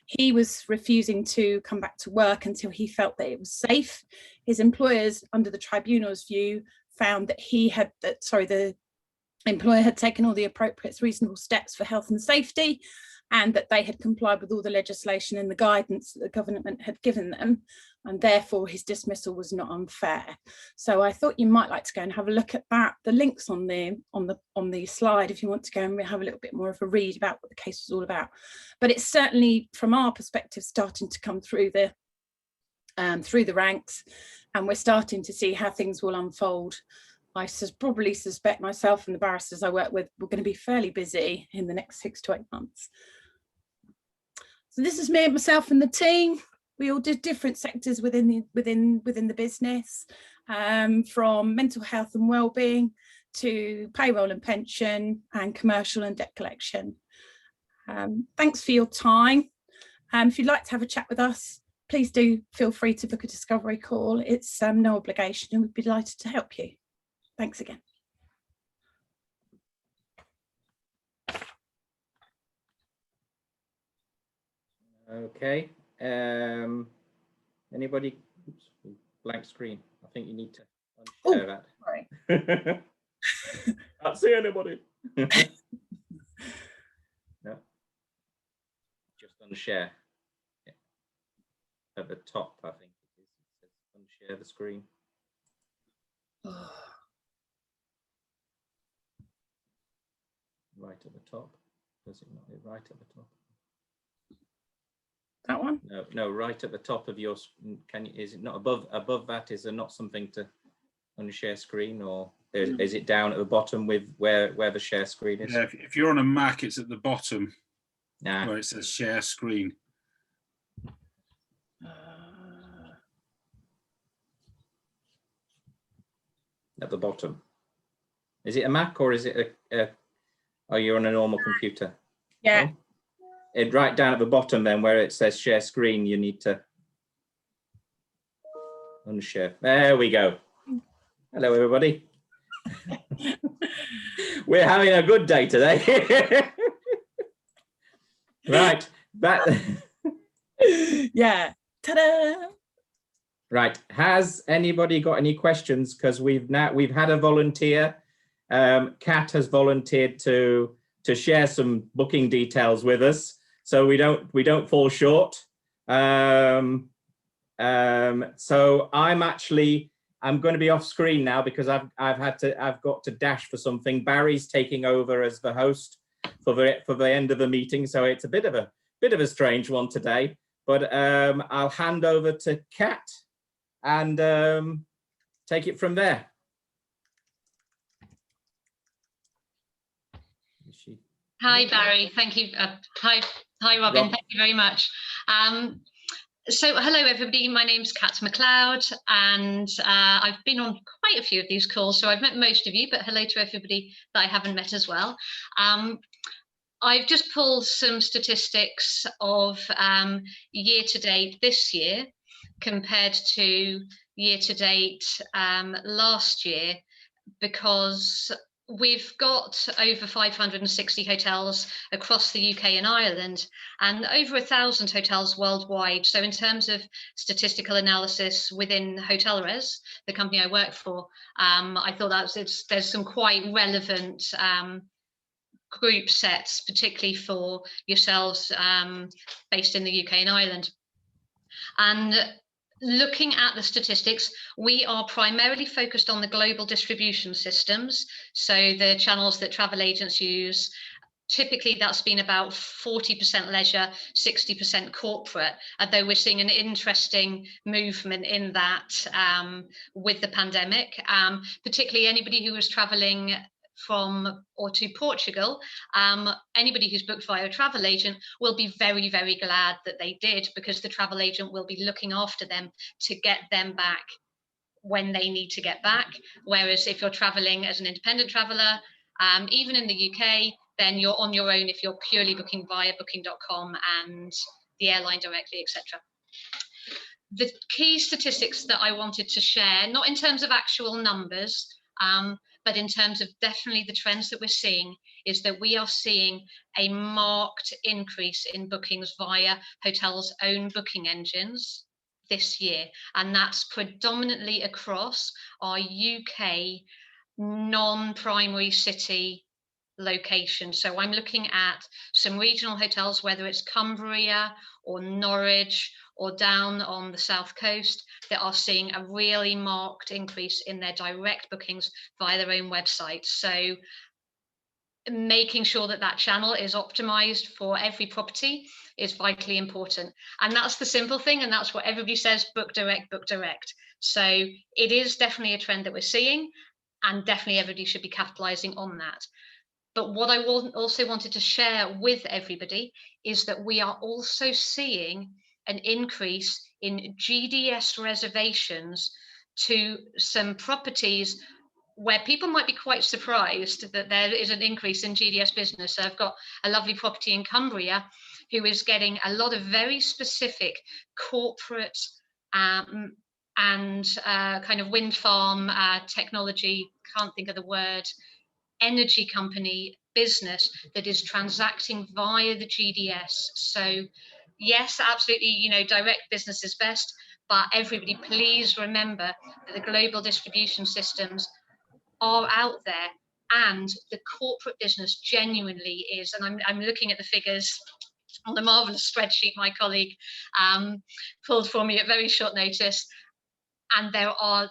He was refusing to come back to work until he felt that it was safe. His employers, under the tribunal's view, found that the employer had taken all the appropriate reasonable steps for health and safety, and that they had complied with all the legislation and the guidance that the government had given them, and therefore his dismissal was not unfair. So I thought you might like to go and have a look at that. The link's on the slide if you want to go and have a little bit more of a read about what the case was all about. But it's certainly, from our perspective, starting to come through the ranks, and we're starting to see how things will unfold. I probably suspect myself and the barristers I work with, we're going to be fairly busy in the next 6 to 8 months. So this is me, myself and the team. We all did different sectors within the business, from mental health and wellbeing to payroll and pension and commercial and debt collection. Thanks for your time. If you'd like to have a chat with us, please do feel free to book a discovery call. It's no obligation, and we'd be delighted to help you. Thanks again. Okay. Anybody? Oops, blank screen. I think you need to unshare that. Sorry. Can't see anybody. No. on share. Yeah. At the top, I think it is. It says unshare the screen. Right at the top. Does it not? Right at the top. That one? No, no, right at the top of your. Can you? Is it not above? Above that, is there not something to unshare screen, or is it down at the bottom with where the share screen is? Yeah, if you're on a Mac, it's at the bottom Nah. where it says share screen. At the bottom. Is it a Mac or is it a oh, you're on a normal computer? Yeah. Oh. It right down at the bottom then where it says share screen, you need to unshare. There we go. Hello, everybody. We're having a good day today. Right. That. Yeah. Ta-da! Right. Has anybody got any questions? Because we've had a volunteer. Kat has volunteered to share some booking details with us, so we don't fall short. So I'm going to be off screen now because I've got to dash for something. Barry's taking over as the host for the end of the meeting, so it's a bit of a strange one today. But I'll hand over to Kat and take it from there. Hi, Barry. Thank you. Hi, Robin. Thank you very much. So hello, everybody. My name's Kat McLeod, and I've been on quite a few of these calls, so I've met most of you, but hello to everybody that I haven't met as well. I've just pulled some statistics of year to date this year compared to year to date last year, because we've got over 560 hotels across the UK and Ireland, and over 1,000 hotels worldwide. So in terms of statistical analysis within Hoteliers, the company I work for, I thought there's some quite relevant group sets, particularly for yourselves based in the UK and Ireland. And looking at the statistics, we are primarily focused on the global distribution systems, so the channels that travel agents use. Typically, that's been about 40% leisure, 60% corporate, although we're seeing an interesting movement in that with the pandemic, particularly anybody who was traveling from or to Portugal. Anybody who's booked via a travel agent will be very, very glad that they did, because the travel agent will be looking after them to get them back when they need to get back. Whereas if you're traveling as an independent traveler, even in the UK, then you're on your own if you're purely booking via booking.com and the airline directly, etc. The key statistics that I wanted to share, not in terms of actual numbers, but in terms of definitely the trends that we're seeing, is that we are seeing a marked increase in bookings via hotels' own booking engines this year. And that's predominantly across our UK non-primary city locations. So I'm looking at some regional hotels, whether it's Cumbria or Norwich or down on the south coast, that are seeing a really marked increase in their direct bookings via their own website. So making sure that that channel is optimized for every property is vitally important. And that's the simple thing, and that's what everybody says: book direct, book direct. So it is definitely a trend that we're seeing, and definitely everybody should be capitalizing on that. But what I also wanted to share with everybody is that we are also seeing an increase in GDS reservations to some properties where people might be quite surprised that there is an increase in GDS business. So I've got a lovely property in Cumbria who is getting a lot of very specific corporate and kind of wind farm technology, can't think of the word, energy company business that is transacting via the GDS. So yes, absolutely, you know, direct business is best, but everybody please remember that the global distribution systems are out there, and the corporate business genuinely is, and I'm looking at the figures on a marvelous spreadsheet my colleague pulled for me at very short notice. And there are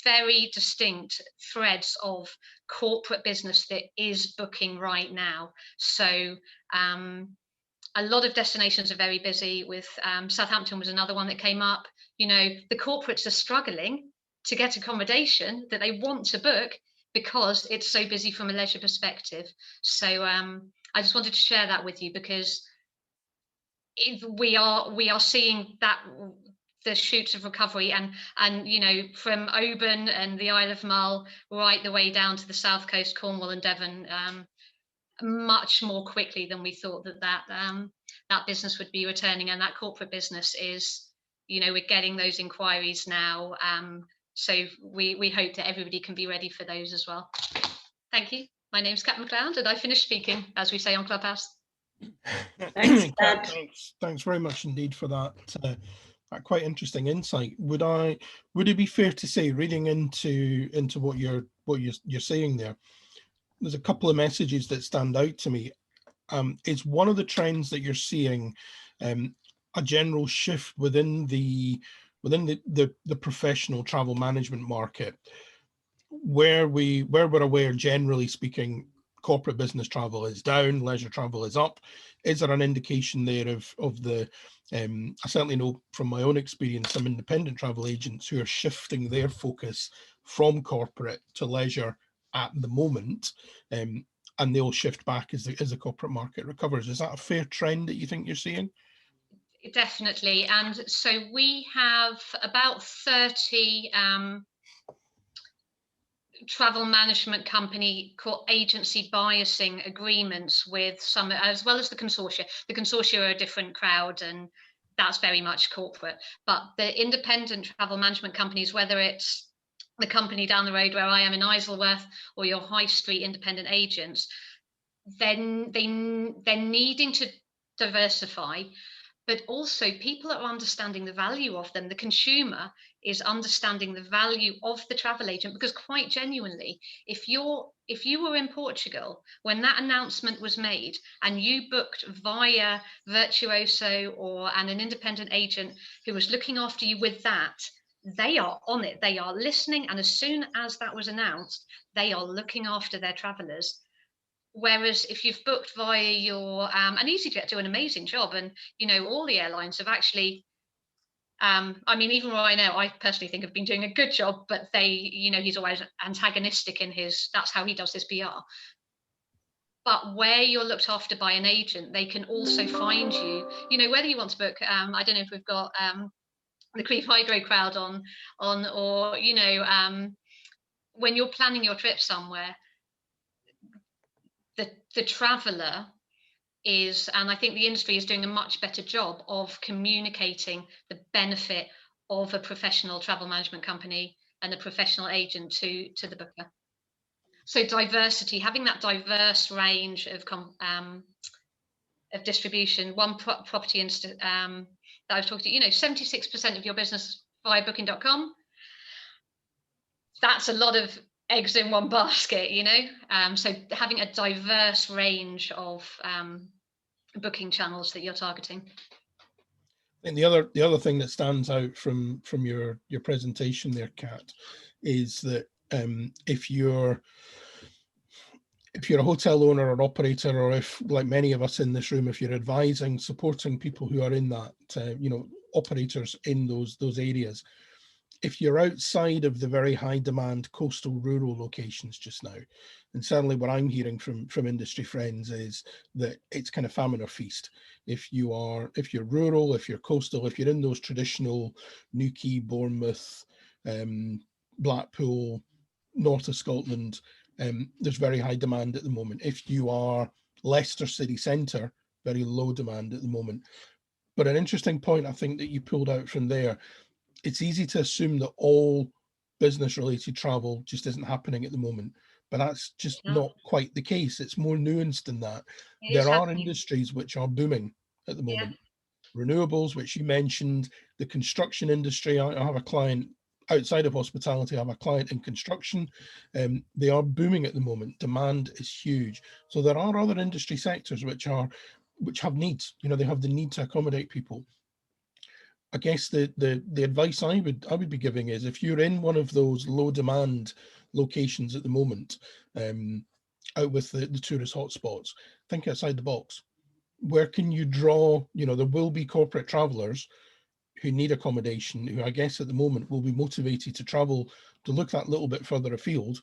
very distinct threads of corporate business that is booking right now. So a lot of destinations are very busy. With Southampton was another one that came up. You know, the corporates are struggling to get accommodation that they want to book because it's so busy from a leisure perspective. So I just wanted to share that with you, because we are seeing that the shoots of recovery, and you know, from Oban and the Isle of Mull right the way down to the south coast, Cornwall and Devon, much more quickly than we thought that business would be returning. And that corporate business is, you know, we're getting those inquiries now, so we hope that everybody can be ready for those as well. Thank you. My name's Kat McLeod, and I finished speaking, as we say on Clubhouse. Thanks, Kat. Thanks very much indeed for that. That quite interesting insight. Would it be fair to say, reading into what you're saying there, there's a couple of messages that stand out to me. Is one of the trends that you're seeing a general shift within the professional travel management market, where we're aware, generally speaking, corporate business travel is down, leisure travel is up. Is there an indication there of the I certainly know from my own experience some independent travel agents who are shifting their focus from corporate to leisure at the moment, and they'll shift back as the corporate market recovers. Is that a fair trend that you think you're seeing? Definitely. And so we have about 30 travel management company called agency biasing agreements with some, as well as the consortia. The consortia are a different crowd, and that's very much corporate. But the independent travel management companies, whether it's the company down the road where I am in Isleworth or your high street independent agents, then they're needing to diversify. But also people are understanding the value of them. The consumer is understanding the value of the travel agent, because quite genuinely, if you were in Portugal when that announcement was made and you booked via Virtuoso or an independent agent who was looking after you with that, they are on it, they are listening, and as soon as that was announced, they are looking after their travelers. Whereas if you've booked via your, and EasyJet do an amazing job, and you know, all the airlines have actually, I mean, even Ryanair, I personally think have been doing a good job, but they, you know, he's always antagonistic in his, that's how he does his PR. But where you're looked after by an agent, they can also find you, you know, whether you want to book, I don't know if we've got the Creep Hydro crowd on, or, you know, when you're planning your trip somewhere, the traveller is, and I think the industry is doing a much better job of communicating the benefit of a professional travel management company and a professional agent to the booker. So diversity, having that diverse range of distribution. One property that I've talked to, you know, 76% of your business via booking.com. That's a lot of eggs in one basket, you know. So having a diverse range of booking channels that you're targeting. And the other thing that stands out from your presentation there, Kat, is that if you're a hotel owner or operator, or if, like many of us in this room, if you're advising, supporting people who are in that, you know, operators in those areas, if you're outside of the very high demand coastal rural locations just now, and certainly what I'm hearing from industry friends is that it's kind of famine or feast. If you're rural, if you're coastal, if you're in those traditional Newquay, Bournemouth, Blackpool, north of Scotland, there's very high demand at the moment. If you are Leicester city centre, very low demand at the moment. But an interesting point I think that you pulled out from there, it's easy to assume that all business related travel just isn't happening at the moment, but that's just not quite the case. It's more nuanced than that. There are industries which are booming at the moment. Renewables, which you mentioned, the construction industry. I have a client outside of hospitality, I have a client in construction. They are booming at the moment. Demand is huge. So there are other industry sectors which are which have needs. You know, they have the need to accommodate people. I guess the advice I would be giving is, if you're in one of those low demand locations at the moment, out with the tourist hotspots, think outside the box. Where can you draw? You know, there will be corporate travelers who need accommodation, who I guess at the moment will be motivated to travel to look that little bit further afield.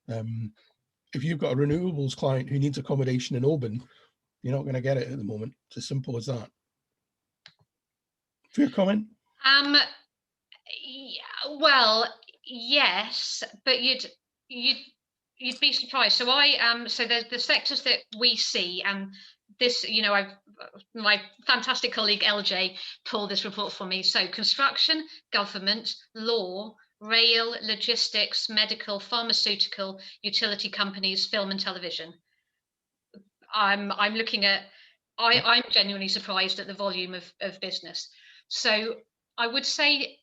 If you've got a renewables client who needs accommodation in Oban, you're not going to get it at the moment. It's as simple as that. Fair comment? Yeah, well, yes, but you'd be surprised. So so the sectors that we see, and this, you know, my fantastic colleague LJ pulled this report for me. So construction, government, law, rail, logistics, medical, pharmaceutical, utility companies, film and television. I'm looking at, I'm genuinely surprised at the volume of business. So I would say,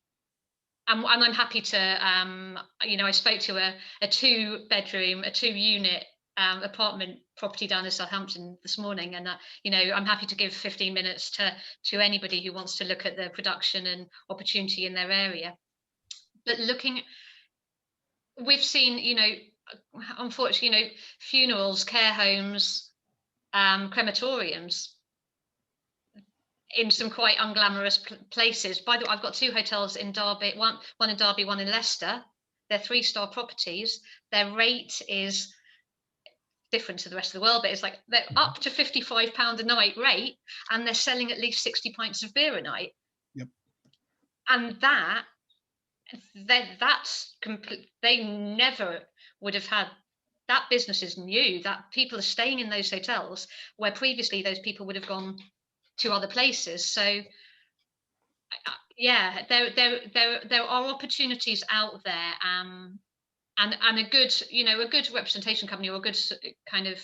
and I'm happy to, you know, I spoke to a 2-bedroom, a 2-unit apartment property down in Southampton this morning, and you know, I'm happy to give 15 minutes to anybody who wants to look at the production and opportunity in their area. But we've seen, you know, unfortunately, you know, funerals, care homes, crematoriums in some quite unglamorous places. By the way, I've got 2 hotels in Derby, one in Derby, one in Leicester. They're 3-star properties. Their rate is different to the rest of the world, but it's like they're up to £55 a night rate, and they're selling at least 60 pints of beer a night. Yep. And that's complete. They never would have had. That business is new. That people are staying in those hotels where previously those people would have gone to other places. So yeah, there are opportunities out there, and a good, you know, a good representation company or a good kind of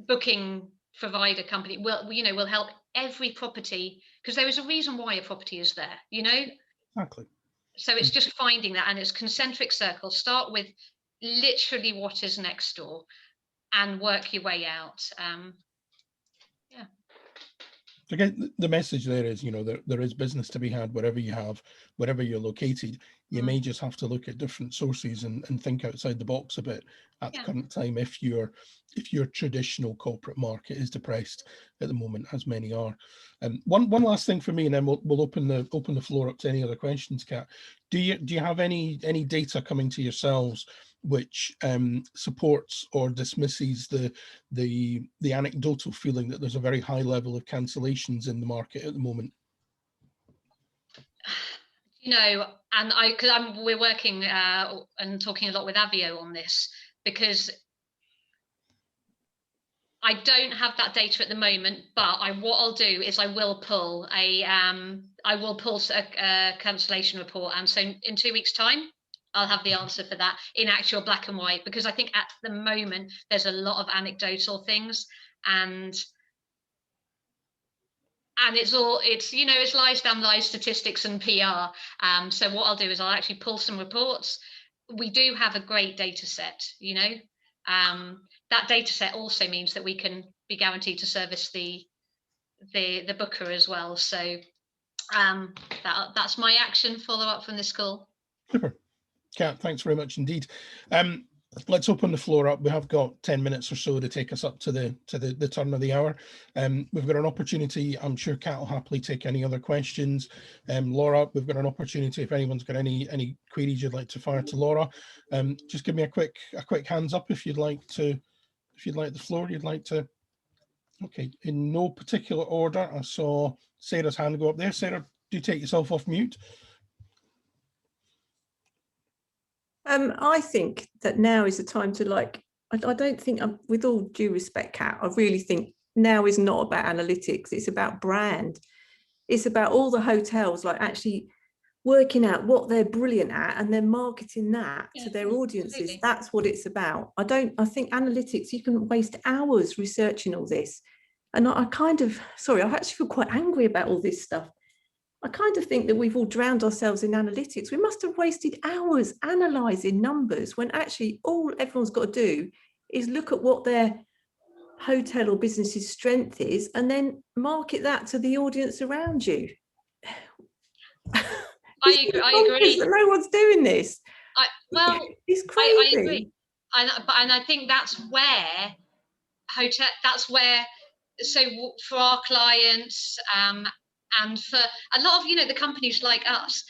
booking provider company will help every property, because there is a reason why a property is there, you know. Exactly. So it's just finding that, and it's concentric circles. Start with literally what is next door and work your way out. Yeah. Again, the message there is, you know, there is business to be had wherever you're located. You may just have to look at different sources and think outside the box a bit at the current time, if your traditional corporate market is depressed at the moment, as many are. One last thing for me, and then we'll open the floor up to any other questions. Kat, do you have any data coming to yourselves which supports or dismisses the anecdotal feeling that there's a very high level of cancellations in the market at the moment? You know, and we're working and talking a lot with Avio on this, because I don't have that data at the moment, but what I'll do is I will pull a cancellation report, and so in 2 weeks' time I'll have the answer for that in actual black and white, because I think at the moment there's a lot of anecdotal things, and it's you know, it's lies, damn lies, statistics and PR. So what I'll do is I'll actually pull some reports. We do have a great data set, you know. That data set also means that we can be guaranteed to service the booker as well. So that's my action follow up from this call. Super. Kat, thanks very much indeed. Let's open the floor up. We have got 10 minutes or so to take us up to the turn of the hour. We've got an opportunity. I'm sure Kat will happily take any other questions. Laura, we've got an opportunity if anyone's got any queries you'd like to fire to Laura. Just give me a quick hands up if you'd like the floor. You'd like to. Okay, in no particular order. I saw Sarah's hand go up there. Sarah, do take yourself off mute. I think that now is the time to I don't think, with all due respect, Kat, I really think now is not about analytics. It's about brand. It's about all the hotels actually working out what they're brilliant at and then marketing that to their audiences. Absolutely. That's what it's about. I think analytics, you can waste hours researching all this. And I actually feel quite angry about all this stuff. I kind of think that we've all drowned ourselves in analytics. We must have wasted hours analysing numbers when actually all everyone's got to do is look at what their hotel or business's strength is, and then market that to the audience around you. I agree. That no one's doing this. It's crazy. I agree. And I think that's where so for our clients, and for a lot of, the companies like us,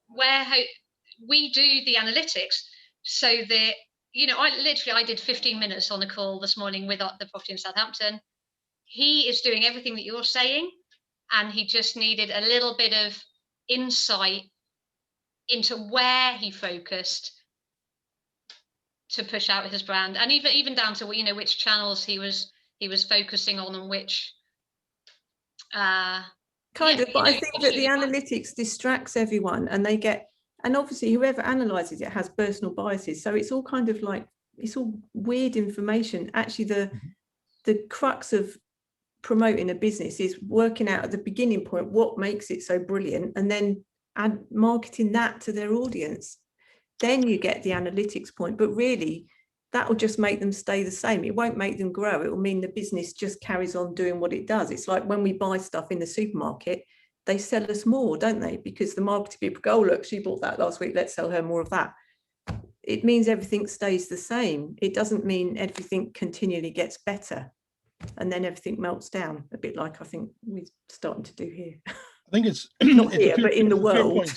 where we do the analytics, so that, I did 15 minutes on a call this morning with the property in Southampton. He is doing everything that you're saying, and he just needed a little bit of insight into where he focused to push out his brand, and even down to which channels he was focusing on, and which but I think that the analytics distracts everyone, and and obviously whoever analyzes it has personal biases, so it's all kind of like, it's all weird information. Actually, the crux of promoting a business is working out at the beginning point what makes it so brilliant, and then marketing that to their audience. Then you get the analytics point, but really that will just make them stay the same. It won't make them grow. It will mean the business just carries on doing what it does. It's like when we buy stuff in the supermarket, they sell us more, don't they? Because the marketing people go, oh, look, she bought that last week, let's sell her more of that. It means everything stays the same. It doesn't mean everything continually gets better and then everything melts down, a bit like I think we're starting to do here. I think it's not here, but in the world.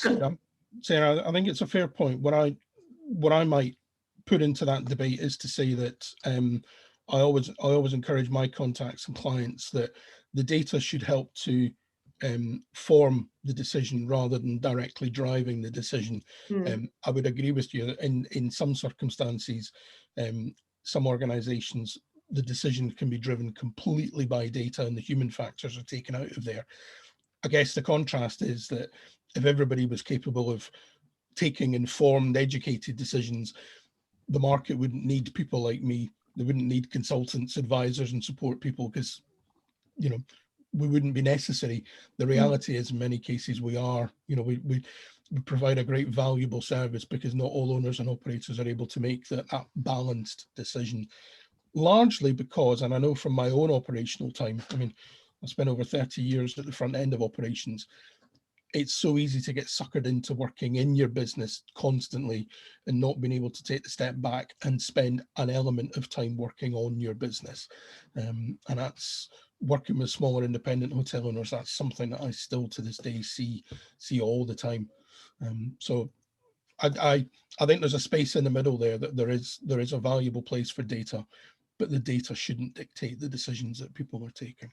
Sarah, I think it's a fair point. What I might put into that debate is to say that I always encourage my contacts and clients that the data should help to form the decision rather than directly driving the decision. I would agree with you that in some circumstances, some organizations, the decision can be driven completely by data and the human factors are taken out of there. I guess the contrast is that if everybody was capable of taking informed, educated decisions, the market wouldn't need people like me. They wouldn't need consultants, advisors, and support people, because, we wouldn't be necessary. The reality is, in many cases, we are. We provide a great, valuable service because not all owners and operators are able to make that balanced decision. Largely because, and I know from my own operational time, I spent over 30 years at the front end of operations. It's so easy to get suckered into working in your business constantly and not being able to take the step back and spend an element of time working on your business. And that's working with smaller independent hotel owners. That's something that I still to this day see all the time. So I think there's a space in the middle there, that there is a valuable place for data, but the data shouldn't dictate the decisions that people are taking.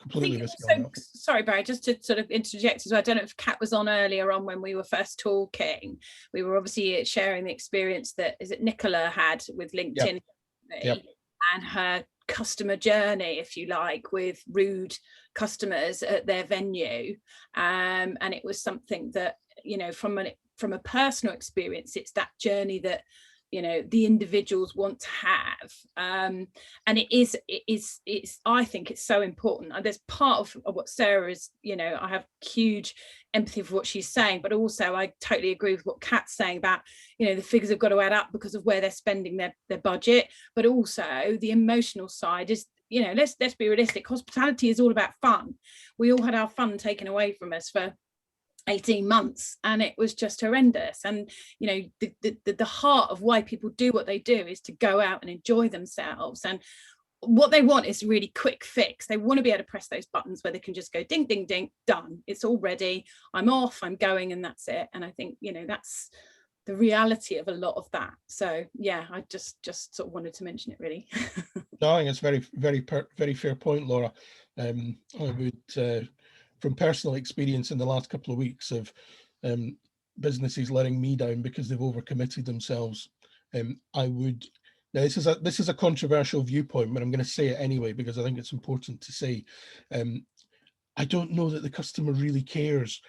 Completely with you on that. Sorry, Barry, just to sort of interject as well. I don't know if Kat was on earlier on when we were first talking. We were obviously sharing the experience that Nicola had with LinkedIn. Yep. And her customer journey, if you like, with rude customers at their venue. And it was something that, from a personal experience, it's that journey that the individuals want to have, and it's I think it's so important. And there's part of what Sarah is, I have huge empathy for what she's saying, but also I totally agree with what Kat's saying about, the figures have got to add up because of where they're spending their budget, but also the emotional side is, let's be realistic. Hospitality is all about fun. We all had our fun taken away from us for 18 months, and it was just horrendous. And the heart of why people do what they do is to go out and enjoy themselves, and what they want is a really quick fix. They want to be able to press those buttons where they can just go ding ding ding, done, it's all ready, I'm off, I'm going, and that's it. And I think that's the reality of a lot of that. So yeah, I just sort of wanted to mention it, really. No, I think it's very fair point, Laura. I would from personal experience in the last couple of weeks of businesses letting me down because they've overcommitted themselves. Now this is a controversial viewpoint, but I'm going to say it anyway because I think it's important to say. I don't know that the customer really cares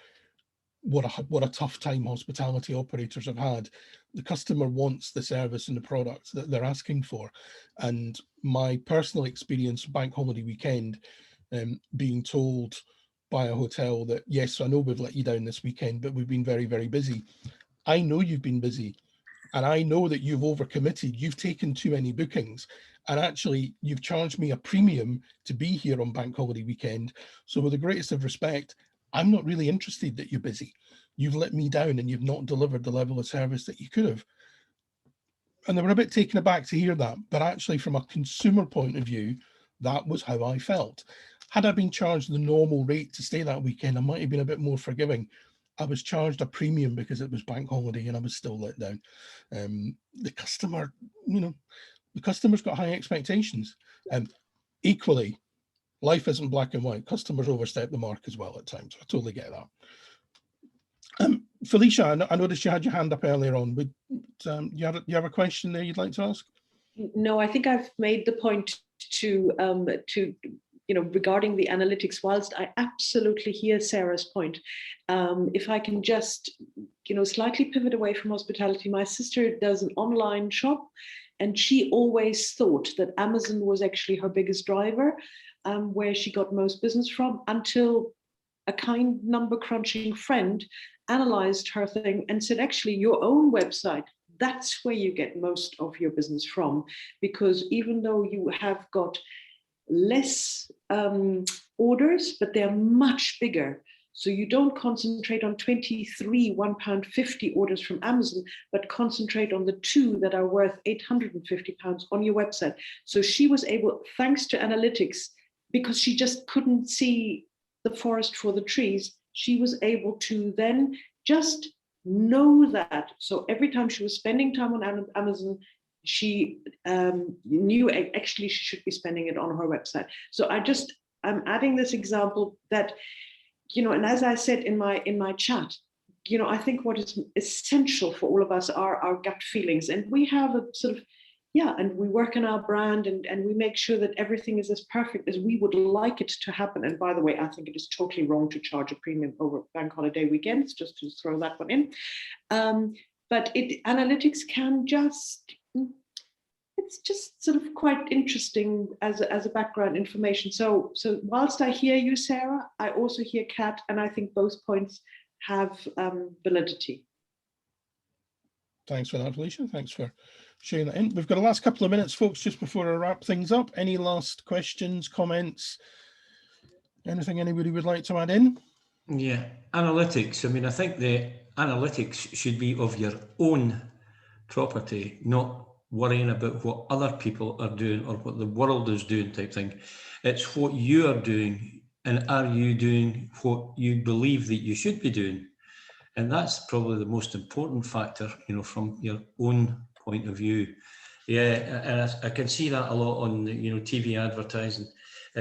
what a tough time hospitality operators have had. The customer wants the service and the products that they're asking for. And my personal experience, bank holiday weekend, being told by a hotel that, yes, I know we've let you down this weekend, but we've been very, very busy. I know you've been busy, and I know that you've overcommitted. You've taken too many bookings, And actually, you've charged me a premium to be here on bank holiday weekend. So with the greatest of respect, I'm not really interested that you're busy. You've let me down and you've not delivered the level of service that you could have. And they were a bit taken aback to hear that. But actually, from a consumer point of view, that was how I felt. Had I been charged the normal rate to stay that weekend, I might have been a bit more forgiving. I was charged a premium because it was bank holiday and I was still let down. The customer, the customer's got high expectations. Equally, life isn't black and white. Customers overstep the mark as well at times. I totally get that. Felicia, I noticed you had your hand up earlier on. But you have a question there you'd like to ask? No, I think I've made the point to regarding the analytics. Whilst I absolutely hear Sarah's point, if I can just slightly pivot away from hospitality. My sister does an online shop, and she always thought that Amazon was actually her biggest driver, where she got most business from, until a kind number crunching friend analyzed her thing and said, actually, your own website, that's where you get most of your business from, because even though you have got less orders, but they're much bigger. So you don't concentrate on 23 £1.50 orders from Amazon, but concentrate on the 2 that are worth £850 on your website. So she was able, thanks to analytics, because she just couldn't see the forest for the trees, she was able to then just know that. So every time she was spending time on Amazon, she knew actually she should be spending it on her website. So I'm adding this example that, and as I said in my chat, I think what is essential for all of us are our gut feelings, and we have a sort of, and we work on our brand and we make sure that everything is as perfect as we would like it to happen. And by the way, I think it is totally wrong to charge a premium over bank holiday weekends, just to throw that one in. But analytics can it's just sort of quite interesting as a background information. So whilst I hear you, Sarah, I also hear Kat, and I think both points have validity. Thanks for that, Felicia. Thanks for sharing that in. We've got the last couple of minutes, folks, just before I wrap things up. Any last questions, comments, anything anybody would like to add in? Yeah, analytics. I mean, I think the analytics should be of your own property, not worrying about what other people are doing or what the world is doing type thing. It's what you are doing, and are you doing what you believe that you should be doing? And that's probably the most important factor, from your own point of view. Yeah, and I can see that a lot on, TV advertising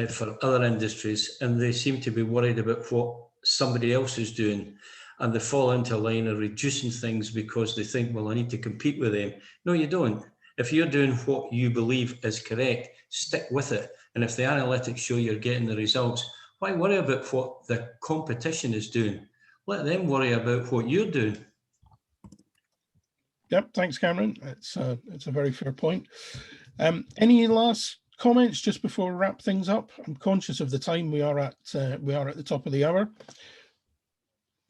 for other industries, and they seem to be worried about what somebody else is doing, and they fall into a line of reducing things because they think, well, I need to compete with them. No, you don't. If you're doing what you believe is correct, stick with it. And if the analytics show you're getting the results, why worry about what the competition is doing? Let them worry about what you're doing. Yep, thanks, Cameron. It's a very fair point. Any last comments just before we wrap things up? I'm conscious of the time. We are at the top of the hour.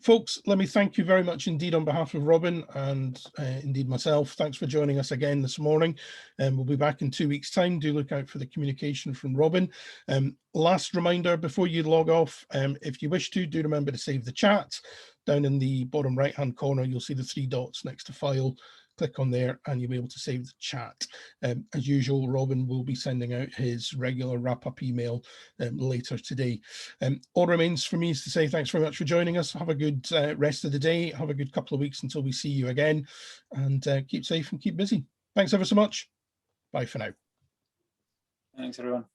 Folks, let me thank you very much indeed on behalf of Robin and indeed myself. Thanks for joining us again this morning. We'll be back in 2 weeks' time. Do look out for the communication from Robin. Last reminder before you log off, if you wish to, do remember to save the chat. Down in the bottom right-hand corner, you'll see the 3 dots next to file. Click on there and you'll be able to save the chat. As usual, Robin will be sending out his regular wrap-up email later today. All remains for me is to say thanks very much for joining us. Have a good rest of the day. Have a good couple of weeks until we see you again, and keep safe and keep busy. Thanks ever so much. Bye for now. Thanks, everyone.